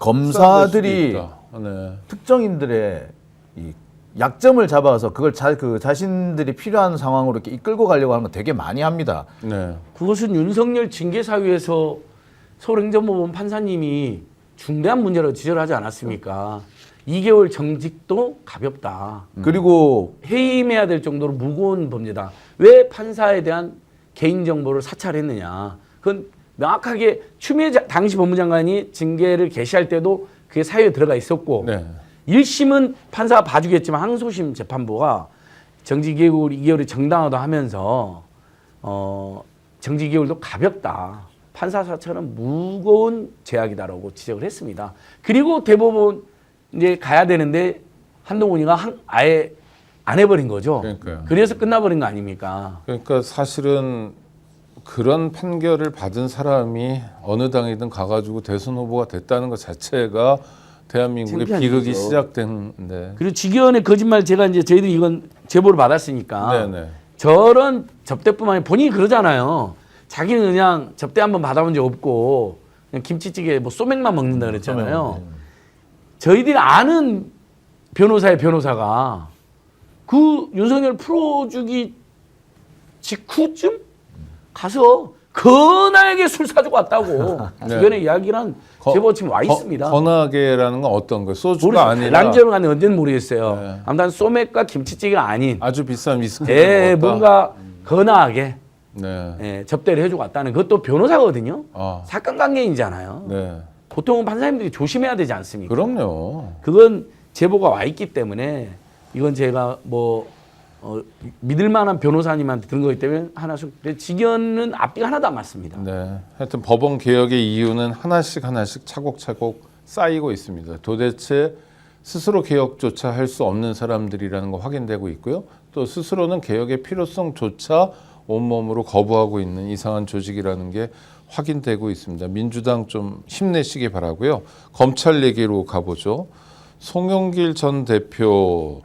검사들이 네. 특정인들의 이 약점을 잡아서 그걸 자신들이 필요한 상황으로 이렇게 이끌고 가려고 하는 거 되게 많이 합니다. 네. 그것은 윤석열 징계사유에서 서울행정법원 판사님이 중대한 문제로 지적하지 않았습니까? 2개월 정직도 가볍다. 그리고 해임해야 될 정도로 무거운 범죄다. 왜 판사에 대한 개인정보를 사찰했느냐. 그건 명확하게 추미애 당시 법무장관이 징계를 개시할 때도 그게 사유에 들어가 있었고 네. 1심은 판사가 봐주겠지만 항소심 재판부가 정직기획을 2개월이 정당하다 하면서 정직기획도 가볍다. 판사 사찰은 무거운 제약이다라고 지적을 했습니다. 그리고 대법원 이제 가야 되는데 한동훈이가 아예 안 해버린 거죠. 그러니까요. 그래서 끝나버린 거 아닙니까? 그러니까 사실은 그런 판결을 받은 사람이 어느 당이든 가가지고 대선 후보가 됐다는 것 자체가 대한민국의 창피한 비극이 일이죠. 시작됐는데. 그리고 직위원의 거짓말 제가 이제 저희들이 이건 제보를 받았으니까 네네. 저런 접대뿐만 아니라 본인이 그러잖아요. 자기는 그냥 접대 한번 받아본 적 없고 그냥 김치찌개 뭐 소맥만 먹는다 그랬잖아요. 저희들이 아는 변호사의 변호사가 그 윤석열 풀어주기 직후쯤 가서 그날에게 술 사주고 왔다고 네. 주변에 이야기란 제보 지금 와 있습니다. 건하게라는 건 어떤 거예요? 소주가 모르겠어요. 아니라 란저를 갔는데 언제는 모르겠어요. 네. 아무튼 소맥과 김치찌개가 아닌 아주 비싼 위스키를 예, 먹었다. 뭔가 건하게 네. 예, 접대를 해주고 왔다는 그것도 변호사거든요. 아, 사건 관계인잖아요. 네. 보통은 판사님들이 조심해야 되지 않습니까? 그럼요. 그건 제보가 와 있기 때문에 이건 제가 뭐 믿을 만한 변호사님한테 들은 거기 때문에 하나씩 직연은 앞뒤가 하나도 안 맞습니다. 네. 하여튼 법원 개혁의 이유는 하나씩 차곡차곡 쌓이고 있습니다. 도대체 스스로 개혁조차 할 수 없는 사람들이라는 거 확인되고 있고요. 또 스스로는 개혁의 필요성조차 온몸으로 거부하고 있는 이상한 조직이라는 게 확인되고 있습니다. 민주당 좀 힘내시기 바라고요. 검찰 얘기로 가보죠. 송영길 전 대표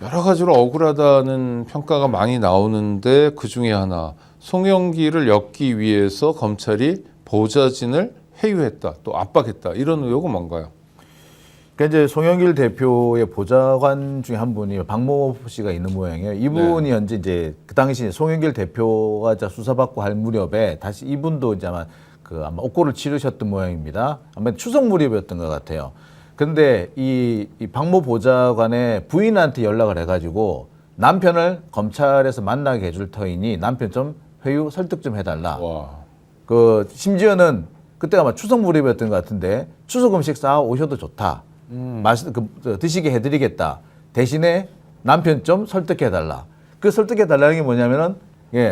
여러 가지로 억울하다는 평가가 많이 나오는데 그중에 하나 송영길을 엮기 위해서 검찰이 보좌진을 회유했다, 또 압박했다 이런 의혹은 뭔가요? 그러니까 이제 송영길 대표의 보좌관 중에 한 분이 박모 씨가 있는 모양이에요. 이분이 현재 이제 그 당시 송영길 대표가 수사받고 할 무렵에 다시 이분도 이제 아마 옥고를 치르셨던 모양입니다. 아마 추석 무렵이었던 것 같아요. 근데 이 박모 보좌관의 부인한테 연락을 해가지고 남편을 검찰에서 만나게 해줄 터이니 남편 좀 회유 설득 좀 해달라. 와. 심지어는 그때가 아마 추석 무렵이었던 것 같은데 추석 음식 싸 오셔도 좋다. 드시게 해드리겠다. 대신에 남편 좀 설득해달라. 그 설득해달라는 게 뭐냐면은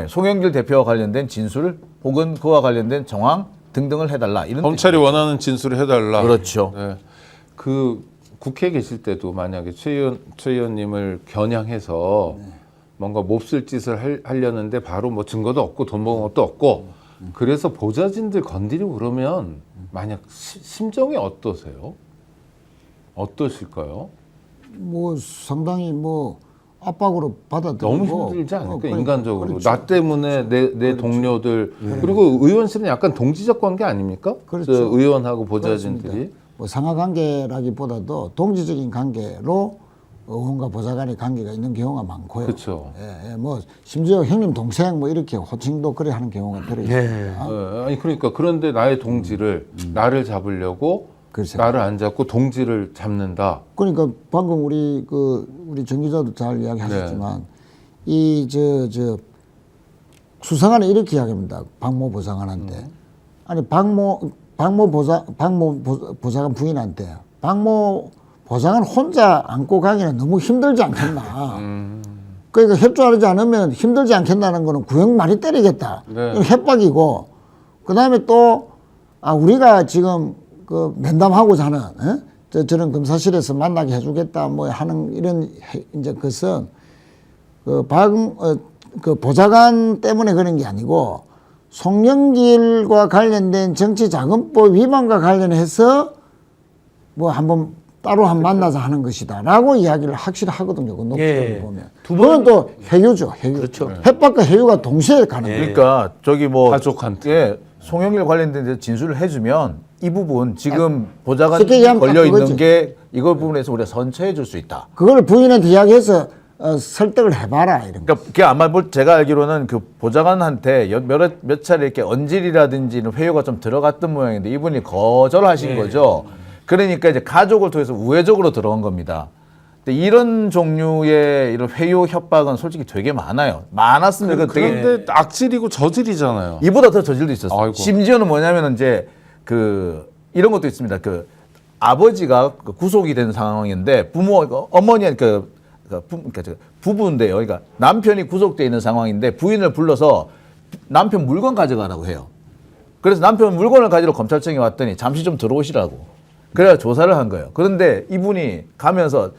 송영길 대표와 관련된 진술 혹은 그와 관련된 정황 등등을 해달라. 이런 검찰이 원하는 진술을 해달라. 그렇죠. 네. 그 국회에 계실 때도 만약에 최 의원님을 겨냥해서 뭔가 몹쓸 짓을 하려는데 바로 뭐 증거도 없고 돈 먹은 것도 없고 그래서 보좌진들 건드리고 그러면 만약 심정이 어떠세요? 어떠실까요? 뭐 상당히 뭐 압박으로 받아들이고 너무 힘들지 않을까 그러니까, 인간적으로. 그렇죠. 나 때문에 내 동료들 그리고 의원실은 약간 동지적 관계 아닙니까? 그렇죠. 저 의원하고 보좌진들이. 그렇습니다. 뭐 상하 관계라기보다도 동지적인 관계로 의원과 보좌관의 관계가 있는 경우가 많고요. 그렇죠. 예, 뭐 심지어 형님 동생 뭐 이렇게 호칭도 그래 하는 경우가 들어 있습니다. 아니 그러니까 그런데 나의 동지를 나를 잡으려고 그렇죠. 나를 안 잡고 동지를 잡는다. 그러니까 방금 우리 정 기자도 잘 이야기하셨지만 이 저 수상한은 이렇게 이야기합니다. 박모 보좌관한테 아니 박모 보좌관 부인한테 박모 보좌관 혼자 안고 가기는 너무 힘들지 않겠나. 그러니까 협조하지 않으면 힘들지 않겠다는 거는 구형 많이 때리겠다. 네. 이건 협박이고 그다음에 또 우리가 지금 그 면담하고자 하는 저런 검사실에서 만나게 해주겠다 뭐 하는 이런 이제 것은 그 보좌관 때문에 그런 게 아니고 송영길과 관련된 정치자금법 위반과 관련해서 뭐 한번 따로 만나자 하는 것이다라고 이야기를 확실히 하거든요. 그 녹취록을 보면. 두 그건 또 해유죠. 해유. 그렇죠. 협박과 해유가 동시에 가는 거예요. 그러니까 저기 뭐 가족한테. 예, 송영길 관련된 데 진술을 해주면 이 부분 지금 보좌관 쉽게 얘기하면 걸려 딱 있는 그거지. 게 이걸 부분에서 우리가 선처해 줄 수 있다. 그걸 부인한테 이야기해서 설득을 해봐라 이런 거. 그러니까 그게 아마 뭐 제가 알기로는 그 보좌관한테 몇 차례 이렇게 언질이라든지 회유가 좀 들어갔던 모양인데 이분이 거절하신 거죠. 그러니까 이제 가족을 통해서 우회적으로 들어간 겁니다. 근데 이런 종류의 이런 회유 협박은 솔직히 되게 많아요. 많았으면 되게 그런데 악질이고 저질이잖아요. 이보다 더 저질도 있었어요. 아이고. 심지어는 뭐냐면은 이제 이런 것도 있습니다. 아버지가 구속이 된 상황인데 어머니 부부인데요. 그러니까 남편이 구속돼 있는 상황인데 부인을 불러서 남편 물건 가져가라고 해요. 그래서 남편 물건을 가지러 검찰청에 왔더니 잠시 좀 들어오시라고. 그래야 조사를 한 거예요. 그런데 이분이 가면서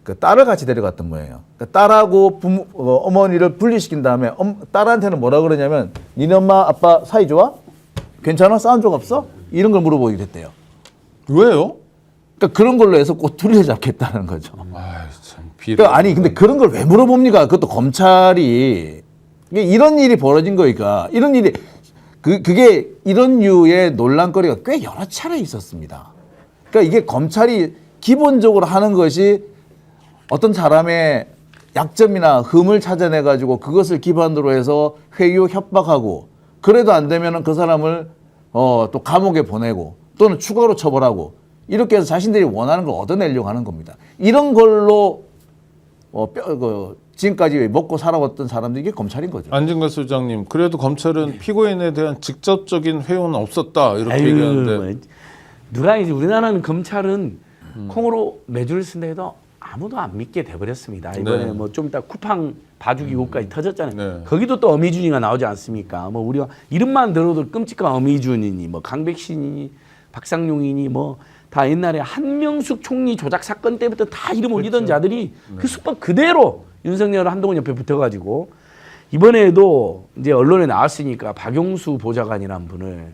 그 딸을 같이 데려갔던 거예요. 그러니까 딸하고 어머니를 분리시킨 다음에 딸한테는 뭐라 그러냐면 니네 엄마 아빠 사이 좋아? 괜찮아? 싸운 적 없어? 이런 걸 물어보게 됐대요. 왜요? 그러니까 그런 걸로 해서 꼬투리를 잡겠다는 거죠. 아이 참 비례. 그러니까 아니 근데 그런 걸 왜 물어봅니까? 그것도 검찰이 이게 이런 일이 벌어진 거니까 이런 일이 그게 이런 류의 논란거리가 꽤 여러 차례 있었습니다. 그러니까 이게 검찰이 기본적으로 하는 것이 어떤 사람의 약점이나 흠을 찾아내 가지고 그것을 기반으로 해서 회유 협박하고 그래도 안 되면은 그 사람을 또 감옥에 보내고 또는 추가로 처벌하고 이렇게 해서 자신들이 원하는 걸 얻어내려고 하는 겁니다. 이런 걸로 지금까지 먹고 살아왔던 사람들이 이게 검찰인 거죠. 안진걸 소장님, 그래도 검찰은 피고인에 대한 직접적인 회유는 없었다 이렇게 아유, 얘기하는데 뭐, 누가 이제 우리나라는 검찰은 콩으로 매주를 쓴다 해도 아무도 안 믿게 돼버렸습니다. 이번에 네. 뭐 좀 이따 쿠팡 봐주기 요까지 터졌잖아요. 네. 거기도 또 어미준이가 나오지 않습니까? 뭐 우리가 이름만 들어도 끔찍한 어미준이니 뭐 강백신이니 박상용이니 뭐 다 옛날에 한명숙 총리 조작 사건 때부터 다 이름 올리던 자들이 그 수법 그대로 윤석열 한동훈 옆에 붙어가지고 이번에도 이제 언론에 나왔으니까 박용수 보좌관이란 분을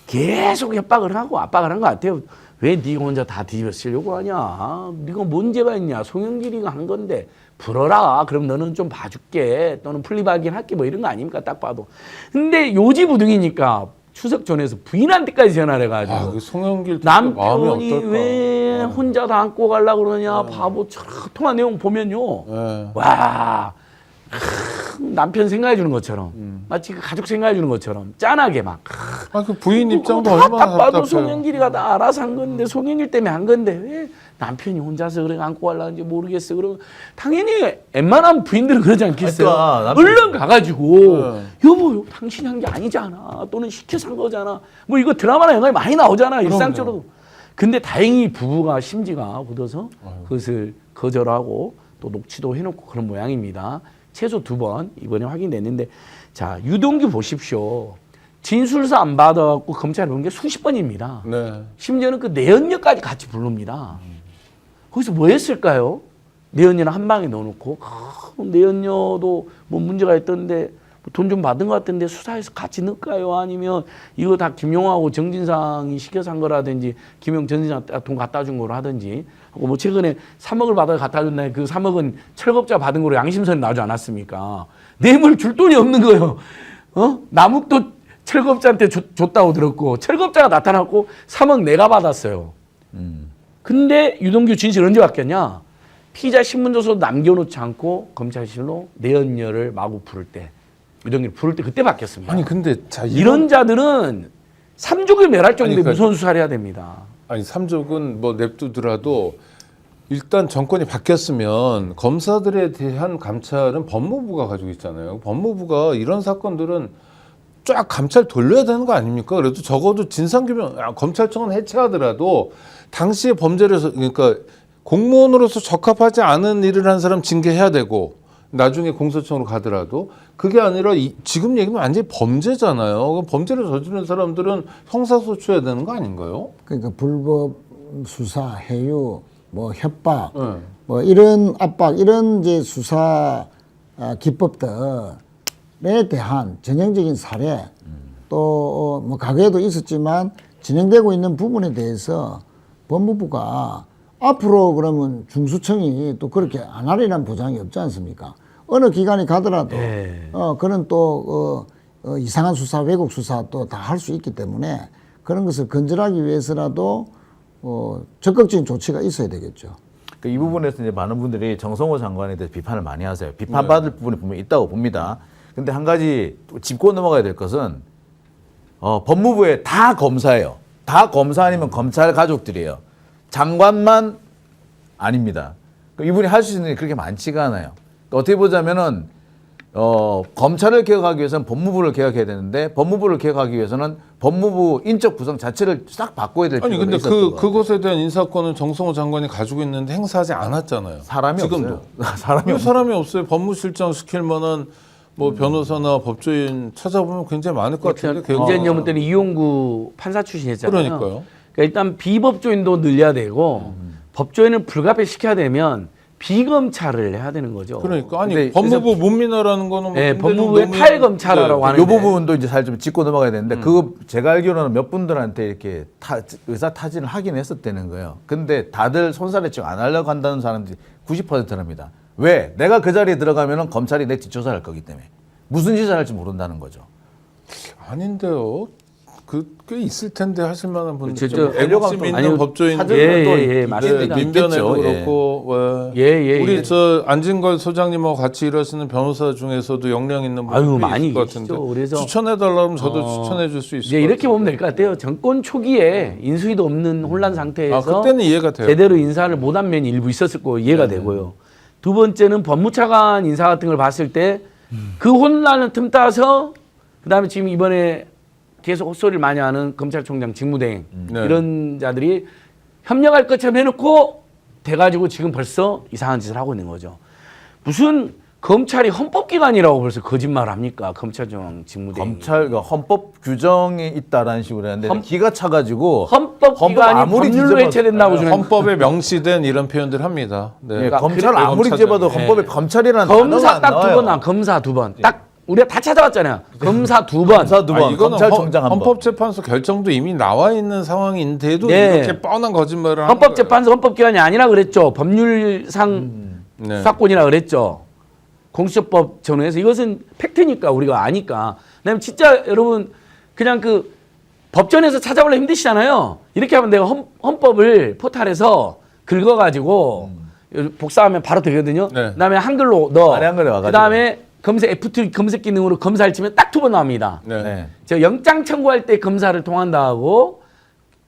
계속 협박을 하고 압박을 한 것 같아요. 왜 네가 혼자 다 뒤집어 쓰려고 하냐? 네가 문제가 있냐? 송영길이가 한 건데 불어라. 그럼 너는 좀 봐줄게. 너는 플리바긴 할게. 뭐 이런 거 아닙니까? 딱 봐도. 근데 요지부둥이니까 추석 전에서 부인한테까지 전화를 해가지고 그 송영길 남편이 왜 혼자 다 안고 가려고 그러냐? 바보처럼 통화 내용 보면요. 네. 와. 남편 생각해 주는 것처럼 마치 그 가족 생각해 주는 것처럼 짠하게 막 그 부인 입장도 딱 얼마나 봐도 답답해요. 송영길이가 다 알아서 한 건데 송영길 때문에 한 건데 왜 남편이 혼자서 그래 안고 가려는지 모르겠어. 그러면 당연히 웬만한 부인들은 그러지 않겠어요. 그러니까 얼른 가가지고 네. 여보 당신이 한 게 아니잖아. 또는 시켜서 한 거잖아. 뭐 이거 드라마나 영화에 많이 나오잖아. 일상적으로. 근데 다행히 부부가 심지가 굳어서 그것을 거절하고 또 녹취도 해놓고 그런 모양입니다. 최소 2번 이번에 확인됐는데 자 유동규 보십시오. 진술서 안 받아갖고 검찰에 부른 게 수십 번입니다. 네. 심지어는 그 내연녀까지 같이 부릅니다. 거기서 뭐 했을까요? 내연녀는 한 방에 넣어놓고 내연녀도 뭐 문제가 있던데 돈 좀 받은 것 같은데 수사해서 같이 넣을까요? 아니면 이거 다 김용하고 정진상이 시켜서 한 거라든지 김용 전진상 돈 갖다 준 거로 하든지 하고 뭐 최근에 3억을 받아 갖다 줬나요? 그 3억은 철겁자 받은 거로 양심선이 나오지 않았습니까? 뇌물 줄 돈이 없는 거예요. 남욱도 철겁자한테 줬다고 들었고 철겁자가 나타났고 3억 내가 받았어요. 근데 유동규 진실 언제 바뀌었냐? 피의자 신문조서 남겨놓지 않고 검찰실로 내연녀를 마구 부를 때 유동규를 부를 때 그때 바뀌었습니다. 아니 근데 자 이런 자들은 삼족을 멸할 정도의 아니, 그러니까- 무서운 수사를 해야 됩니다. 아니 삼족은 뭐 냅두더라도 일단 정권이 바뀌었으면 검사들에 대한 감찰은 법무부가 가지고 있잖아요. 법무부가 이런 사건들은 쫙 감찰 돌려야 되는 거 아닙니까? 그래도 적어도 진상규명 검찰청은 해체하더라도 당시에 범죄를 해서 그러니까 공무원으로서 적합하지 않은 일을 한 사람 징계해야 되고 나중에 공소청으로 가더라도 그게 아니라 지금 얘기는 완전히 범죄잖아요. 그럼 범죄를 저지른 사람들은 형사소추해야 되는 거 아닌가요? 그러니까 불법 수사, 해유, 뭐 협박, 네. 뭐 이런 압박, 이런 이제 수사 기법들에 대한 전형적인 사례, 또 뭐 과거에도 있었지만 진행되고 있는 부분에 대해서 법무부가 앞으로 그러면 중수청이 또 그렇게 안 하리라는 보장이 없지 않습니까? 어느 기관이 가더라도 네. 그런 또 이상한 수사, 왜곡 수사 또 다 할 수 있기 때문에 그런 것을 건절하기 위해서라도 적극적인 조치가 있어야 되겠죠. 이 부분에서 이제 많은 분들이 정성호 장관에 대해서 비판을 많이 하세요. 비판받을 부분이 분명히 있다고 봅니다. 근데 한 가지 짚고 넘어가야 될 것은 법무부에 다 검사예요. 다 검사 아니면 검찰 가족들이에요. 장관만 아닙니다. 이분이 할 수 있는 일이 그렇게 많지가 않아요. 어떻게 보자면은 검찰을 개혁하기 위해서는 법무부를 개혁해야 되는데 법무부를 개혁하기 위해서는 법무부 인적 구성 자체를 싹 바꿔야 될 아니 필요가 근데 있었던 것 같아요. 그것에 대한 인사권은 정성호 장관이 가지고 있는데 행사하지 않았잖아요. 사람이 지금도. 없어요. 사람이 왜 사람이 없어요. 법무실장 시킬 만한 뭐 변호사나 법조인 찾아보면 굉장히 많을 것 같은데. 문재인 정부 때는 이용구 판사 출신이었잖아요. 그러니까요. 그러니까 일단 비법조인도 늘려야 되고 법조인을 불가피해 시켜야 되면 비검찰을 해야 되는 거죠. 그러니까 아니 근데 법무부 문민화라는 거는 뭐 네, 굉장히 법무부의 너무- 탈검찰하라고 하는데 이 부분도 이제 살 좀 짚고 넘어가야 되는데 그거 제가 알기로는 몇 분들한테 이렇게 의사 타진을 하긴 했었다는 거예요. 근데 다들 손사래치고 안 하려고 한다는 사람들이 90%랍니다. 왜? 내가 그 자리에 들어가면은 검찰이 내 뒷조사를 할 거기 때문에 무슨 짓을 할지 모른다는 거죠. 아닌데요. 꽤 있을 텐데 하실 만한 분들. 저- 애국심 있는 아니요, 법조인 사전에 또 예, 맞습니다. 민변에도 있겠죠. 그렇고 예. 우리 저 안진걸 소장님하고 같이 일하시는 변호사 중에서도 역량 있는 분들이 아유, 많이 있을 것 계시죠. 같은데 그래서 추천해 달라면 저도 추천해 줄 수 있을 이제 것 이렇게 같아요. 보면 될 것 같아요. 정권 초기에 인수위도 없는 혼란 상태에서 그때는 이해가 돼요. 제대로 인사를 못한 면이 일부 있었을 거고 이해가 되고요. 두 번째는 법무차관 인사 같은 걸 봤을 때 그 혼란을 틈타서 그다음에 지금 이번에 계속 헛소리를 많이 하는 검찰총장 직무대행 네. 이런 자들이 협력할 것처럼 해놓고 돼가지고 지금 벌써 이상한 짓을 하고 있는 거죠. 무슨 검찰이 헌법기관이라고 벌써 거짓말을 합니까? 검찰총 직무대행. 검찰 헌법 규정이 있다라는 식으로 했는데 기가 차가지고 헌법기관이 아무리 법률로 뒤집어도- 해체된다고 주는 헌법에 명시된 이런 표현들 합니다. 네. 예, 그러니까 검찰 그래- 아무리 검찰 집어도 중에. 헌법에 검찰이라는 단어가 검사 안 딱 두 나와요. 번 나 검사 두 번. 딱 우리가 다 찾아왔잖아요. 검사 두 번. 검사 두 번, 이거는 검찰총장 한 번. 헌법재판소 결정도 이미 나와 있는 상황인데도 네. 이렇게 뻔한 거짓말을 하는 헌법재판소 헌법기관이 아니라 그랬죠. 법률상 네. 수사권이라 그랬죠. 공수처법 전후에서 이것은 팩트니까 우리가 아니까. 그다음에 진짜 여러분 그냥 그 법전에서 찾아보려 힘드시잖아요. 이렇게 하면 내가 헌법을 포탈에서 긁어가지고 복사하면 바로 되거든요. 네. 그다음에 한글로 넣어. 아래 한글에 와가지고. 그다음에 검색 F2 검색 기능으로 검사를 치면 딱 두 번 나옵니다. 네. 네. 저 영장 청구할 때 검사를 통한다 하고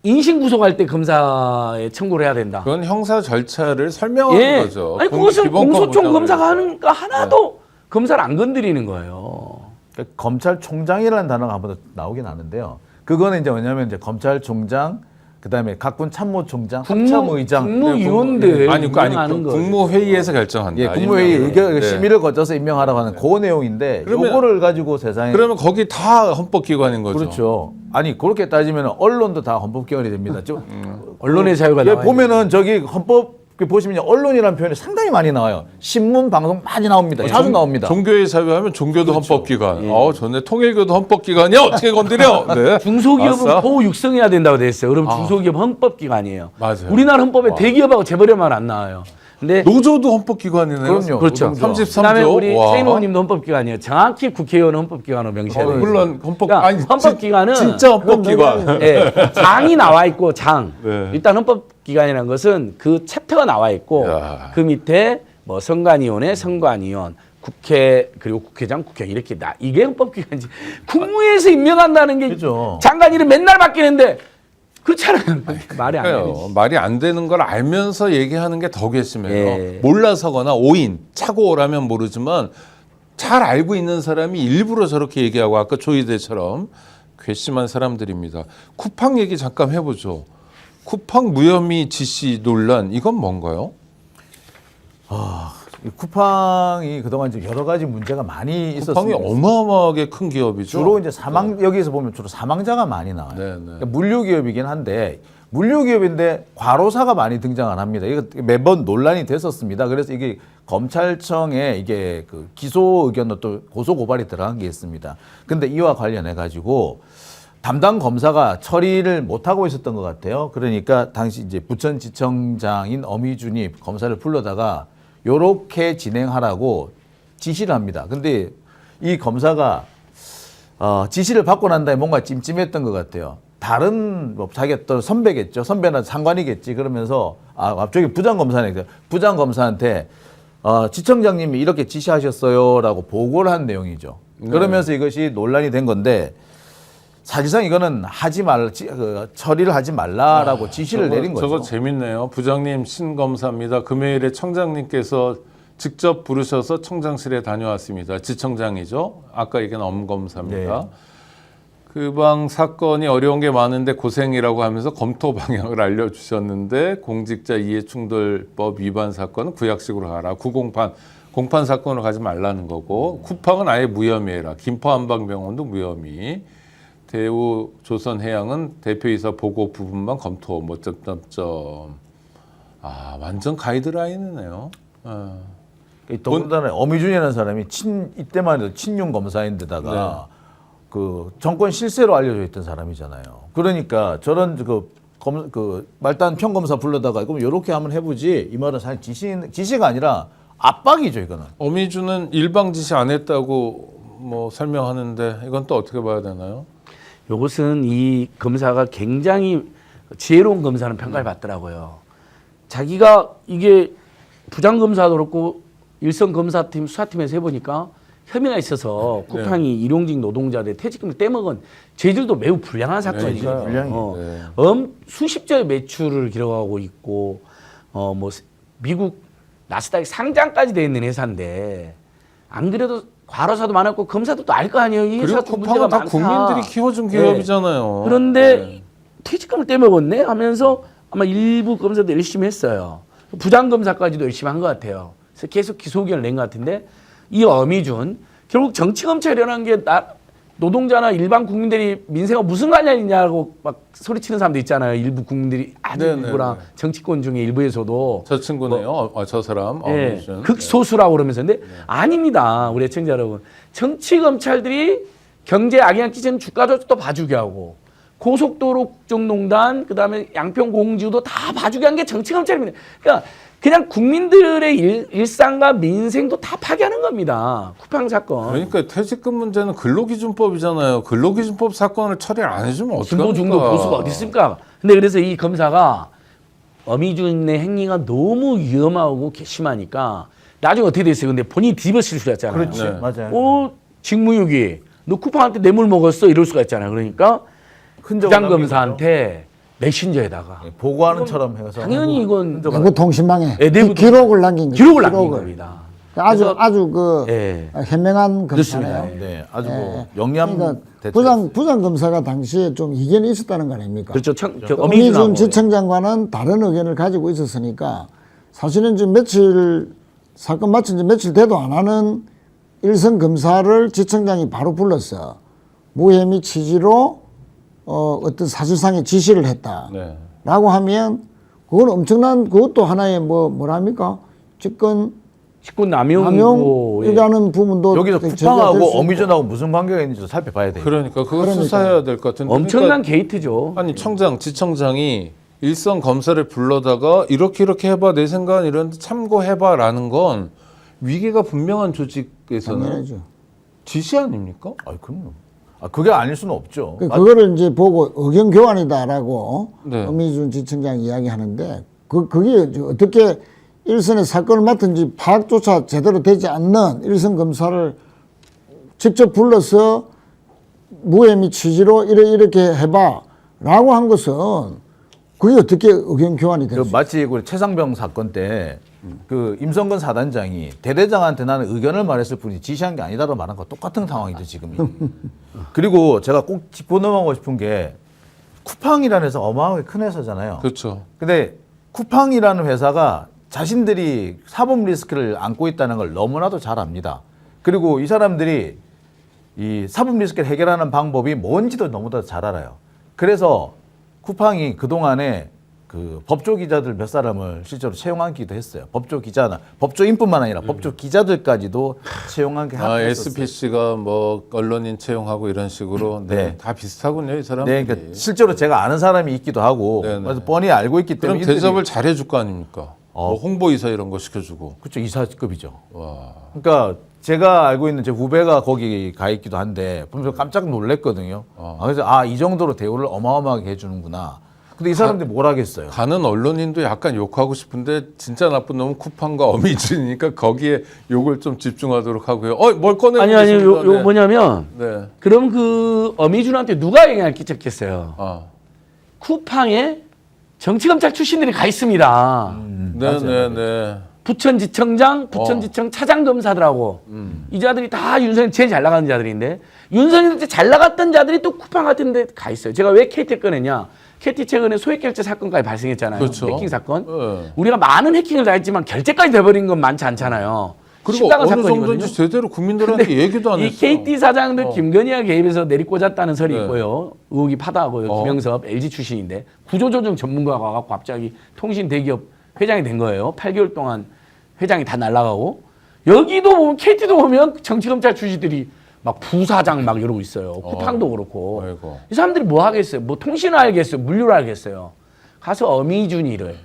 인신 구속할 때 검사에 청구를 해야 된다. 그건 형사 절차를 설명하는 거죠. 아니 그것은 기본권 공소청 보장을 검사가 위해서. 하는 거 하나도 검사를 안 건드리는 거예요. 그러니까 검찰총장이라는 단어가 한 번 더 나오긴 하는데요. 그거는 이제 뭐냐면 이제 검찰총장, 그다음에 각군 참모총장, 합참의장, 국무위원들 아니 임명하는 거예요. 국무회의에서 결정한다. 예, 국무회의 임명을. 의견 네. 심의를 거쳐서 임명하라고 하는 그 내용인데 그러면- 요거를 가지고 세상에 그러면 거기 다 헌법기관인 거죠. 그렇죠. 아니 그렇게 따지면 언론도 다 헌법기관이 됩니다. 언론의 자유가 예, 나와요. 보면은 저기 헌법 그 보시면 언론이라는 표현이 상당히 많이 나와요. 신문, 방송 많이 나옵니다. 자주 나옵니다. 종교의 자유하면 종교도 헌법기관. 전에 통일교도 헌법기관이야. 어떻게 건드려? 네. 중소기업은 아싸. 보호 육성해야 된다고 돼 있어요. 그럼 중소기업 헌법기관이에요. 맞아요. 우리나라 헌법에 대기업하고 재벌에만 안 나와요. 근데 노조도 헌법기관이네요. 그럼요. 그렇죠. 노동조. 33조. 그다음에 우리 와. 최인호 의원님도 헌법기관이에요. 정확히 국회의원 헌법기관으로 명시해야 돼요. 물론 헌법 그러니까 아니 헌법기관은 진짜 헌법기관. 예, 장이 나와 있고 장. 네. 일단 헌법기관이라는 것은 그 챕터가 나와 있고 야. 그 밑에 뭐 선관위원회, 선관위원, 국회 그리고 국회장, 국회 이렇게 이게 헌법기관이지. 국무회에서 임명한다는 게 그죠. 장관 이름 맨날 바뀌는데 그렇잖아요. 말이 안 되는. 그러니까요. 말이 안 되는 걸 알면서 얘기하는 게 더 괘씸해요. 예. 몰라서거나 오인 차고 오라면 모르지만 잘 알고 있는 사람이 일부러 저렇게 얘기하고 아까 조이대처럼 괘씸한 사람들입니다. 쿠팡 얘기 잠깐 해보죠. 쿠팡 무혐의 지시 논란 이건 뭔가요? 이 쿠팡이 그동안 좀 여러 가지 문제가 많이 쿠팡이 있었습니다. 어마어마하게 큰 기업이죠. 주로 이제 여기서 보면 주로 사망자가 많이 나와요. 네, 네. 그러니까 물류 기업이긴 한데 물류 기업인데 과로사가 많이 등장을 합니다. 이거 매번 논란이 됐었습니다. 그래서 이게 검찰청에 이게 그 기소 의견도 또 고소 고발이 들어간 게 있습니다. 근데 이와 관련해 가지고 담당 검사가 처리를 못 하고 있었던 것 같아요. 그러니까 당시 이제 부천지청장인 엄희준이 검사를 불러다가 요렇게 진행하라고 지시를 합니다. 근데 이 검사가 지시를 받고 난 다음에 뭔가 찜찜했던 것 같아요. 다른 뭐 자기가 또 선배겠죠. 선배나 상관이겠지. 그러면서 갑자기 부장검사한테 지청장님이 이렇게 지시하셨어요라고 보고를 한 내용이죠. 그러면서 이것이 논란이 된 건데 사실상 이거는 하지 말 처리를 하지 말라라고 지시를 내린 거죠. 저거 재밌네요. 부장님 신검사입니다. 금요일에 청장님께서 직접 부르셔서 청장실에 다녀왔습니다. 지청장이죠. 아까 얘기한 엄검사입니다. 네. 그 방 사건이 어려운 게 많은데 고생이라고 하면서 검토 방향을 알려주셨는데 공직자 이해충돌법 위반 사건은 구약식으로 가라. 공판 사건으로 가지 말라는 거고 쿠팡은 아예 무혐의해라. 김포한방병원도 무혐의. 대우 조선해양은 대표이사 보고 부분만 검토. 뭐 점점점. 완전 가이드라인이네요. 더군다나 엄희준이라는 사람이 이때만 해도 친윤 검사인데다가 그 정권 실세로 알려져 있던 사람이잖아요. 그러니까 저런 그 말단 평검사 불러다가 그럼 이렇게 한번 해보지 이 말은 사실 지시가 아니라 압박이죠 이거는. 엄희준은 일방 지시 안 했다고 뭐 설명하는데 이건 또 어떻게 봐야 되나요? 이것은 이 검사가 굉장히 지혜로운 검사는 평가를 받더라고요. 자기가 이게 부장검사도 그렇고 일선 검사팀 수사팀에서 해보니까 혐의가 있어서 쿠팡이 일용직 노동자들 퇴직금을 떼먹은 죄질도 매우 불량한 사건이에요. 수십조의 매출을 기록하고 있고 뭐 미국 나스닥 상장까지 돼 있는 회사인데 안 그래도 과로사도 많았고 검사도 또 알 거 아니에요. 이 그리고 회사도 문제가 쿠팡은 다 많다. 국민들이 키워준 기업이잖아요. 그런데 퇴직금을 떼먹었네 하면서 아마 일부 검사도 열심히 했어요. 부장검사까지도 열심히 한 것 같아요. 그래서 계속 기소 의견을 낸 것 같은데 이 엄희준 결국 정치검찰이라는 게 노동자나 일반 국민들이 민생과 무슨 관련이냐고 막 소리치는 사람도 있잖아요. 일부 국민들이 아주 네네네. 일부랑 정치권 중에 일부에서도 저 친구네요. 저 사람. 예, 엄희준. 극소수라고 그러면서 근데 아닙니다. 우리 애청자 여러분. 정치 검찰들이 경제 악영향 끼치는 주가 조작도 봐주게 하고 고속도로 국정농단 그다음에 양평 공지도 다 봐주게 한 게 정치 검찰입니다. 그러니까 그냥 국민들의 일상과 민생도 다 파괴하는 겁니다. 쿠팡 사건. 그러니까 퇴직금 문제는 근로기준법이잖아요. 근로기준법 사건을 처리를 안 해주면 어떡합니까? 진보 중도 보수가 어디 있습니까? 근데 그래서 이 검사가 엄희준의 행위가 너무 위험하고 괘씸하니까 나중에 어떻게 됐어요? 근데 본인이 뒤집어 쓸 수가 있잖아요. 그렇지 네. 맞아요. 직무유기. 너 쿠팡한테 뇌물 먹었어? 이럴 수가 있잖아요. 그러니까 흔적을 부장검사한테 메신저에다가 보고하는 처럼 해서 당연히 이건 내부 통신망에 내부 기록을 남긴 거죠. 기록을 남긴 겁니다. 아주 그 예. 현명한 그렇습니다. 검사네요. 네, 아주 뭐 예. 영리한 그러니까 대처. 부장 검사가 당시에 좀 이견이 있었다는 거 아닙니까? 그렇죠. 엄희준 엄희준하고 지청장과는 다른 의견을 가지고 있었으니까 사실은 지금 사건 마친 지 며칠 돼도 안 하는 일선 검사를 지청장이 바로 불러서 무혐의 취지로 어떤 사실상의 지시를 했다라고 네. 하면 그건 엄청난 그것도 하나의 뭐랍니까? 직권 직권 남용이고 남용이라는 부분도 여기서 제기가 될수 쿠팡하고 있고. 어미존하고 무슨 관계가 있는지 살펴봐야 돼요. 그러니까 그거 그러니까요. 수사해야 될 것 같은데. 엄청난 게이트죠. 아니 청장, 지청장이 일선 검사를 불러다가 이렇게 해봐 내 생각은 이런데 참고해봐라는 건 위계가 분명한 조직에서는 당연하죠. 지시 아닙니까? 아, 그럼요. 아, 그게 아닐 수는 없죠. 그거를 이제 보고 의견 교환이다라고 네. 엄미준 지청장이 이야기하는데 그게 이제 어떻게 일선의 사건을 맡은지 파악조차 제대로 되지 않는 일선 검사를 직접 불러서 무혐의 취지로 이렇게 해봐라고 한 것은 그게 어떻게 의견 교환이 그 될수 마치 그 최상병 사건 때 그 임성근 사단장이 대대장한테 나는 의견을 말했을 뿐이지 지시한 게 아니다라고 말한 거 똑같은 상황이죠 지금이. 그리고 제가 꼭 짚고 넘어가고 싶은 게 쿠팡이라는 회사 어마어마하게 큰 회사잖아요. 그렇죠. 근데 쿠팡이라는 회사가 자신들이 사법 리스크를 안고 있다는 걸 너무나도 잘 압니다. 그리고 이 사람들이 이 사법 리스크를 해결하는 방법이 뭔지도 너무나도 잘 알아요. 그래서 쿠팡이 그동안에 그 법조 기자들 몇 사람을 실제로 채용하기도 했어요. 법조 기자나 법조인뿐만 아니라 법조 기자들까지도 채용하게 하고 있었어요. SPC가 뭐 언론인 채용하고 이런 식으로 네, 네. 다 비슷하군요, 이 사람들이. 네, 그러니까 실제로 제가 아는 사람이 있기도 하고 네네. 그래서 뻔히 알고 있기 그럼 때문에 대접을 잘해줄 거 아닙니까? 뭐 홍보이사 이런 거 시켜주고. 그렇죠, 이사급이죠. 와. 그러니까 제가 알고 있는 제 후배가 거기 가 있기도 한데 보면서 깜짝 놀랐거든요. 그래서 이 정도로 대우를 어마어마하게 해주는구나. 근데 이 사람들이 뭘 하겠어요? 가는 언론인도 약간 욕하고 싶은데 진짜 나쁜 놈은 쿠팡과 어미준이니까 거기에 욕을 좀 집중하도록 하고요. 뭘 꺼내? 아니 요 뭐냐면 네. 그럼 그 어미준한테 누가 영향을 끼쳤겠어요? 아. 쿠팡에 정치검찰 출신들이 가 있습니다. 네네네. 부천지청장, 부천지청 차장검사들하고 이 자들이 다 윤석열 제일 잘 나가는 자들인데 윤석열한테 잘 나갔던 자들이 또 쿠팡 같은 데 가 있어요. 제가 왜 KT 꺼냈냐? KT 최근에 소액결제 사건까지 발생했잖아요. 그렇죠. 해킹 사건. 네. 우리가 많은 해킹을 다 했지만 결제까지 돼버린 건 많지 않잖아요. 그리고 심각한 어느 사건이거든요. 정도인지 제대로 국민들한테 얘기도 안 이 했어. KT 사장들 김건희가 개입해서 내리꽂았다는 설이 네. 있고요. 의혹이 파다하고요. 김영섭 LG 출신인데 구조조정 전문가가 와갖고 갑자기 통신 대기업 회장이 된 거예요. 8개월 동안 회장이 다 날아가고 여기도 보면 KT도 보면 정치검찰 출신들이 막 부사장 막 이러고 있어요. 쿠팡도 그렇고. 아이고. 이 사람들이 뭐 하겠어요? 뭐 통신을 알겠어요? 물류를 알겠어요? 가서 어미준이를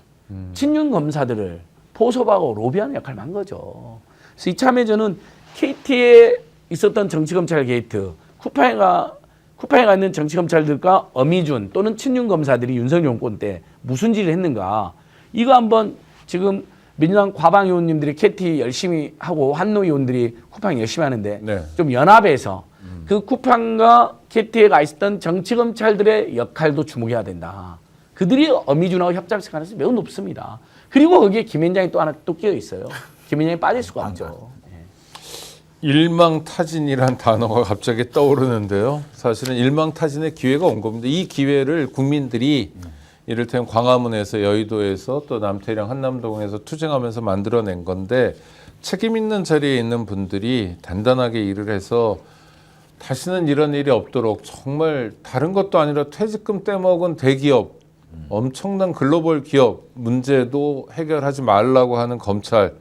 친윤 검사들을 포섭하고 로비하는 역할을 한 거죠. 그래서 이참에 저는 KT에 있었던 정치검찰 게이트, 쿠팡에 가 있는 정치검찰들과 어미준 또는 친윤 검사들이 윤석열 정권 때 무슨 짓을 했는가. 이거 한번 지금 민주당 과방 의원님들이 KT 열심히 하고 환노 의원들이 쿠팡 열심히 하는데 네. 좀 연합해서 그 쿠팡과 KT에 가 있었던 정치검찰들의 역할도 주목해야 된다. 그들이 어미준하고 협작할 가능성이 매우 높습니다. 그리고 거기에 김현장이 또 하나 또 끼어 있어요. 김현장이 빠질 수가 없죠. 일망타진이란 단어가 갑자기 떠오르는데요. 사실은 일망타진의 기회가 온 겁니다. 이 기회를 국민들이 이를테면 광화문에서 여의도에서 또 남태령 한남동에서 투쟁하면서 만들어낸 건데 책임 있는 자리에 있는 분들이 단단하게 일을 해서 다시는 이런 일이 없도록 정말 다른 것도 아니라 퇴직금 떼먹은 대기업 엄청난 글로벌 기업 문제도 해결하지 말라고 하는 검찰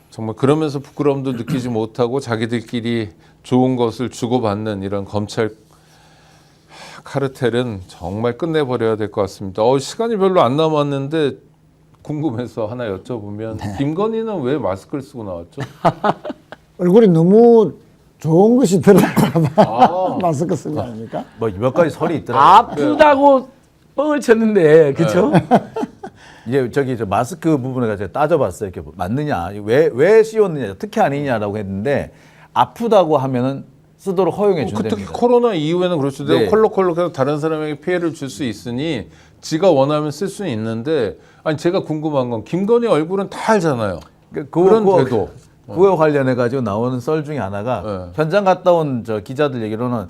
정말 그러면서 부끄러움도 느끼지 못하고 자기들끼리 좋은 것을 주고받는 이런 검찰 카르텔은 정말 끝내버려야 될 것 같습니다. 시간이 별로 안 남았는데 궁금해서 하나 여쭤보면 김건희는 왜 마스크를 쓰고 나왔죠? 얼굴이 너무 좋은 것이 드러날까 봐 마스크 쓴 거 아닙니까? 뭐 몇 가지 설이 있더라고요. 아프다고 뻥을 쳤는데 그렇죠? 이제 저기 저 마스크 부분을 제가 따져봤어요. 이렇게 맞느냐, 왜 씌웠느냐, 특혜 아니냐라고 했는데 아프다고 하면은 쓰도록 허용해 특히 준답니다. 코로나 이후에는 그렇죠. 내가 네. 컬럭컬럭해서 다른 사람에게 피해를 줄 수 있으니 지가 원하면 쓸 수는 있는데 아니 제가 궁금한 건 김건희 얼굴은 다 알잖아요. 그런데도 그와 관련해 가지고 나오는 썰 중에 하나가 네. 현장 갔다 온 저 기자들 얘기로는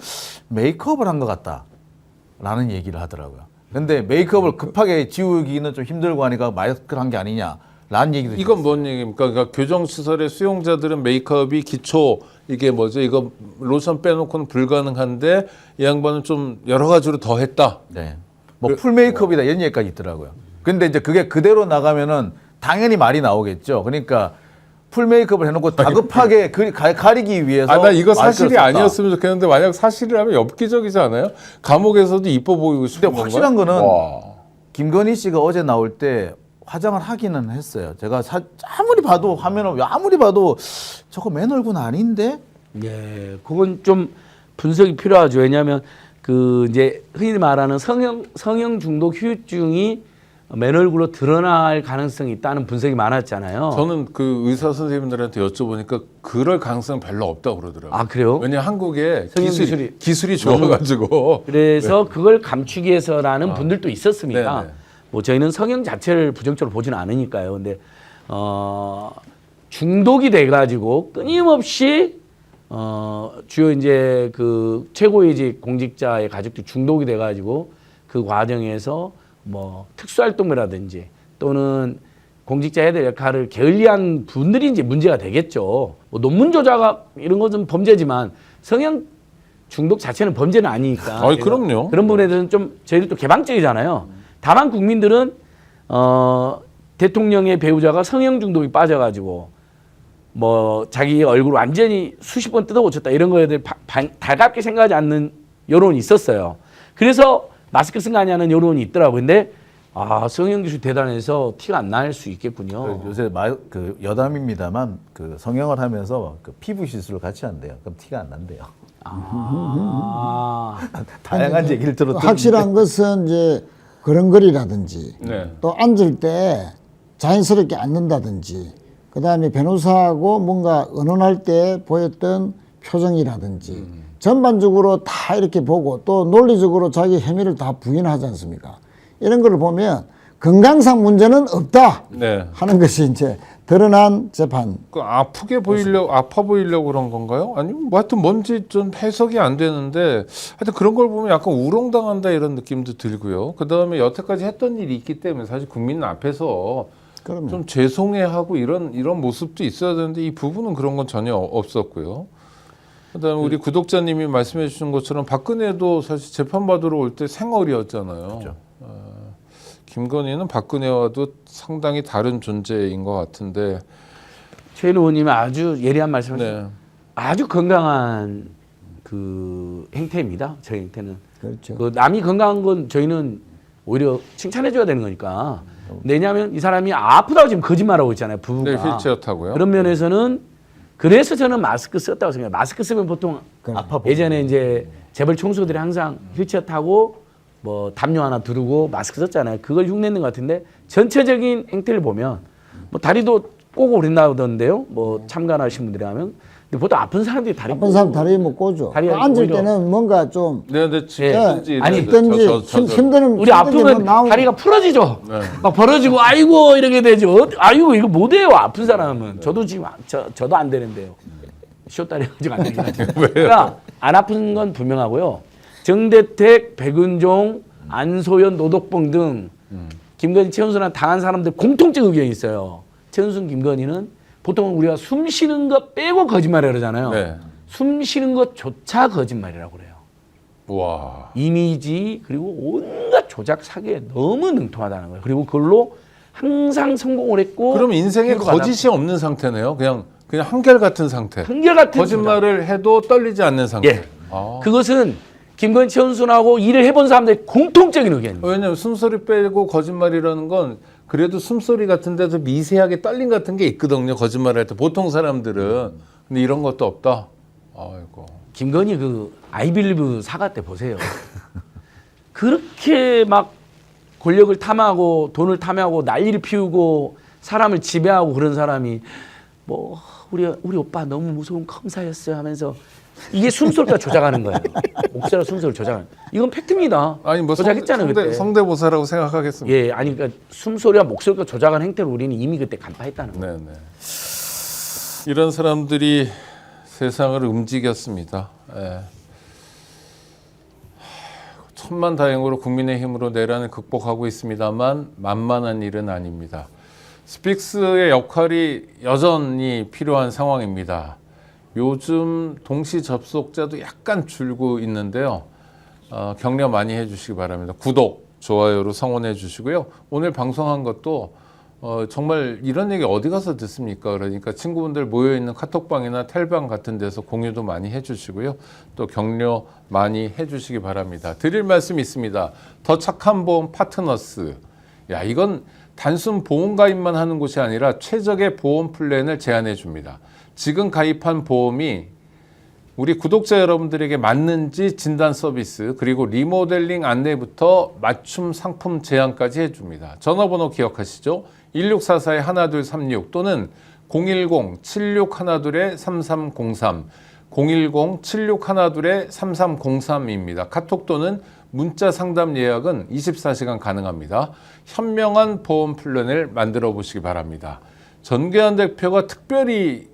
메이크업을 한 것 같다라는 얘기를 하더라고요. 근데 메이크업을 급하게 지우기는 좀 힘들고 하니까 마스크를 한 게 아니냐라는 얘기도 이건 뭔 얘기입니까? 그러니까 교정시설의 수용자들은 메이크업이 기초 이게 뭐죠? 이거 로션 빼놓고는 불가능한데 이 양반은 좀 여러 가지로 더 했다. 네. 뭐 풀 메이크업이다 이런 얘기까지 있더라고요. 근데 이제 그게 그대로 나가면은 당연히 말이 나오겠죠. 그러니까 풀 메이크업을 해놓고 다급하게 가리기 위해서. 아, 나 이거 마스크를 사실이 썼다. 아니었으면 좋겠는데 만약 사실이라면 엽기적이지 않아요? 감옥에서도 이뻐 보이고 싶은 근데 확실한 건가요? 거는 와. 김건희 씨가 어제 나올 때 화장을 하기는 했어요. 제가 아무리 봐도 화면을 아무리 봐도 저거 맨 얼굴 아닌데? 예, 그건 좀 분석이 필요하죠. 왜냐하면 그 이제 흔히 말하는 성형 중독 후유증이 맨 얼굴로 드러날 가능성이 있다는 분석이 많았잖아요. 저는 그 의사 선생님들한테 여쭤보니까 그럴 가능성 별로 없다고 그러더라고요. 아 그래요? 왜냐 한국에 성형 기술이 좋아가지고. 그래서 그걸 감추기 위해서라는 분들도 있었으니까 네네. 뭐 저희는 성형 자체를 부정적으로 보지는 않으니까요. 근데 중독이 돼가지고 끊임없이 주요 이제 그 최고위직 공직자의 가족들이 중독이 돼가지고 그 과정에서 뭐 특수활동이라든지 또는 공직자에 대한 역할을 게을리한 분들이 이제 문제가 되겠죠. 뭐 논문 조작 이런 것은 범죄지만 성형 중독 자체는 범죄는 아니니까. 아니, 그럼요. 그런 부분에 대해서는 좀 저희들 또 개방적이잖아요. 다만 국민들은 대통령의 배우자가 성형 중독이 빠져가지고 뭐 자기 얼굴 완전히 수십 번 뜯어 고쳤다 이런 거에 대해 달갑게 생각하지 않는 여론이 있었어요. 그래서 마스크 쓴 거 아니냐는 여론이 있더라고요. 근데 성형 기술 대단해서 티가 안 날 수 있겠군요. 요새 그 여담입니다만 그 성형을 하면서 그 피부 시술을 같이 한대요. 그럼 티가 안 난대요. 다양한 얘기를 들었더니 확실한 것은 이제 걸음걸이라든지 네. 또 앉을 때 자연스럽게 앉는다든지 그다음에 변호사하고 뭔가 의논할 때 보였던 표정이라든지 전반적으로 다 이렇게 보고 또 논리적으로 자기 혐의를 다 부인하지 않습니까? 이런 걸 보면 건강상 문제는 없다 네. 하는 것이 이제 드러난 재판. 그 아파 보이려고 그런 건가요? 아니면 뭐 하여튼 뭔지 좀 해석이 안 되는데 하여튼 그런 걸 보면 약간 우롱당한다 이런 느낌도 들고요. 그 다음에 여태까지 했던 일이 있기 때문에 사실 국민 앞에서 그럼요. 좀 죄송해하고 이런 모습도 있어야 되는데 이 부분은 그런 건 전혀 없었고요. 그다음에 우리 구독자님이 말씀해 주신 것처럼 박근혜도 사실 재판받으러 올 때 생얼이었잖아요. 그렇죠. 김건희는 박근혜와도 상당히 다른 존재인 것 같은데. 최 의원님이 아주 예리한 말씀하셨어요. 네. 아주 건강한 그 행태입니다. 저희 행태는. 그렇죠. 그 남이 건강한 건 저희는 오히려 칭찬해줘야 되는 거니까. 왜냐하면 이 사람이 아프다고 지금 거짓말하고 있잖아요. 부부가. 네, 휠체어 타고요. 그런 면에서는 그래서 저는 마스크 썼다고 생각해요. 마스크 쓰면 보통 아파 보여. 예전에 이제 재벌 총수들이 항상 휠체어 타고 뭐 담요 하나 두르고 마스크 썼잖아요. 그걸 흉내낸 것 같은데 전체적인 행태를 보면 뭐 다리도 꼬고 그랬나던데요. 뭐 참관하신 분들이 하면. 근데 보통 아픈 사람들이 다리 아픈 사람 다리 못 꼬죠. 다리가 앉을 오히려- 때는 뭔가 좀 네, 네, 예. 아니, 있든지 힘드는 우리 아프면 다리가 풀어지죠. 막 벌어지고 아이고 이렇게 되죠. 아이고 이거 못 해요. 아픈 사람은. 저도 지금 저도 안 되는데요. 쇼다리 아직 안 되긴 하죠. 그러니까 안 아픈 건 분명하고요. 정대택, 백은종, 안소연, 노덕봉 등 김건희, 최은순한 당한 사람들 공통적 의견이 있어요. 최은순, 김건희는 보통 우리가 숨 쉬는 것 빼고 거짓말을 그러잖아요. 네. 숨 쉬는 것조차 거짓말이라고 그래요. 와. 이미지 그리고 온갖 조작 사기에 너무 능통하다는 거예요. 그리고 그걸로 항상 성공을 했고. 그럼 인생에 피해를 거짓이 없는 상태네요. 그냥 한결같은 상태. 한결같은 거짓말을 해도 떨리지 않는 상태. 예. 아. 그것은 김건희, 최은순하고 일을 해본 사람들의 공통적인 의견입니다. 왜냐하면 숨소리 빼고 거짓말이라는 건 그래도 숨소리 같은 데서 미세하게 떨림 같은 게 있거든요. 거짓말할 때 보통 사람들은. 근데 이런 것도 없다. 아이고. 김건희 그 아이빌리브 사과 때 보세요. 그렇게 막 권력을 탐하고 돈을 탐하고 난리를 피우고 사람을 지배하고 그런 사람이 뭐 우리 오빠 너무 무서운 검사였어요 하면서 이게 숨소리가 조작하는 거예요. 목소리 숨소리 조작하는. 이건 팩트입니다. 아니 뭐 조작했잖아요 그때. 성대모사라고 생각하겠습니다. 예, 아니 그러니까 숨소리와 목소리가 조작한 행태를 우리는 이미 그때 간파했다는 거예요. 네네. 이런 사람들이 세상을 움직였습니다. 예. 천만다행으로 국민의힘으로 내란을 극복하고 있습니다만 만만한 일은 아닙니다. 스픽스의 역할이 여전히 필요한 상황입니다. 요즘 동시 접속자도 약간 줄고 있는데요. 격려 많이 해주시기 바랍니다. 구독, 좋아요로 성원해 주시고요. 오늘 방송한 것도 정말 이런 얘기 어디 가서 듣습니까? 그러니까 친구분들 모여있는 카톡방이나 텔방 같은 데서 공유도 많이 해주시고요. 또 격려 많이 해주시기 바랍니다. 드릴 말씀이 있습니다. 더 착한 보험 파트너스. 야, 이건 단순 보험 가입만 하는 곳이 아니라 최적의 보험 플랜을 제안해 줍니다. 지금 가입한 보험이 우리 구독자 여러분들에게 맞는지 진단 서비스, 그리고 리모델링 안내부터 맞춤 상품 제안까지 해줍니다. 전화번호 기억하시죠? 1644-1236 또는 010-7612-3303, 010-7612-3303입니다. 카톡 또는 문자 상담 예약은 24시간 가능합니다. 현명한 보험 플랜을 만들어 보시기 바랍니다. 전계한 대표가 특별히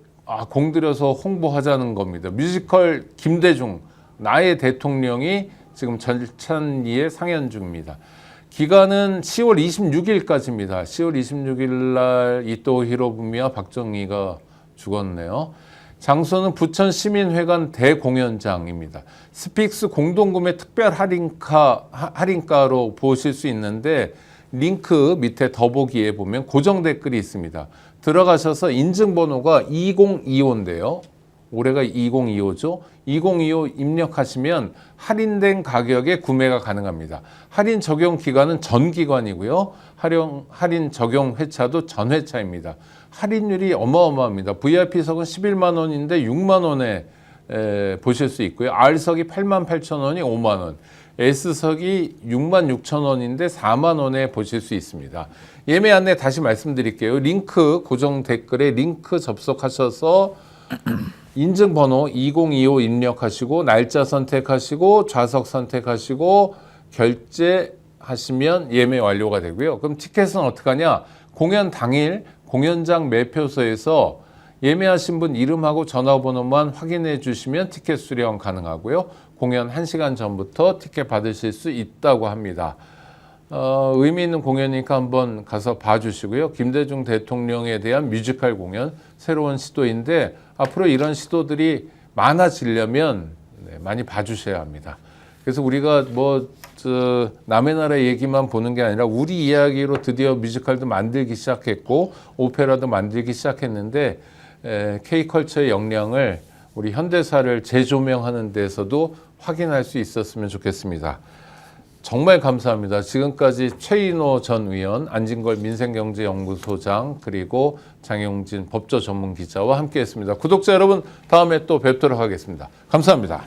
공들여서 홍보하자는 겁니다. 뮤지컬 김대중, 나의 대통령이 지금 절찬리에 상연 중입니다. 기간은 10월 26일까지입니다. 10월 26일 날 이토 히로부미와 박정희가 죽었네요. 장소는 부천시민회관 대공연장입니다. 스픽스 공동구매 특별 할인가로 보실 수 있는데 링크 밑에 더보기에 보면 고정 댓글이 있습니다. 들어가셔서 인증번호가 2025인데요. 올해가 2025죠. 2025 입력하시면 할인된 가격에 구매가 가능합니다. 할인 적용 기간은 전 기간이고요. 할인 적용 회차도 전 회차입니다. 할인율이 어마어마합니다. VIP석은 11만 원인데 6만 원에 보실 수 있고요. R석이 8만 8천 원이 5만 원. S석이 6만 6천 원인데 4만 원에 보실 수 있습니다. 예매 안내 다시 말씀드릴게요. 링크 고정 댓글에 링크 접속하셔서 인증번호 2025 입력하시고 날짜 선택하시고 좌석 선택하시고 결제하시면 예매 완료가 되고요. 그럼 티켓은 어떻게 하냐? 공연 당일 공연장 매표소에서 예매하신 분 이름하고 전화번호만 확인해 주시면 티켓 수령 가능하고요. 공연 1시간 전부터 티켓 받으실 수 있다고 합니다. 의미 있는 공연이니까 한번 가서 봐주시고요. 김대중 대통령에 대한 뮤지컬 공연, 새로운 시도인데 앞으로 이런 시도들이 많아지려면 많이 봐주셔야 합니다. 그래서 우리가 남의 나라 얘기만 보는 게 아니라 우리 이야기로 드디어 뮤지컬도 만들기 시작했고 오페라도 만들기 시작했는데 K컬처의 역량을 우리 현대사를 재조명하는 데서도 확인할 수 있었으면 좋겠습니다. 정말 감사합니다. 지금까지 최인호 전 의원, 안진걸 민생경제연구소장, 그리고 장용진 법조 전문기자와 함께했습니다. 구독자 여러분, 다음에 또 뵙도록 하겠습니다. 감사합니다.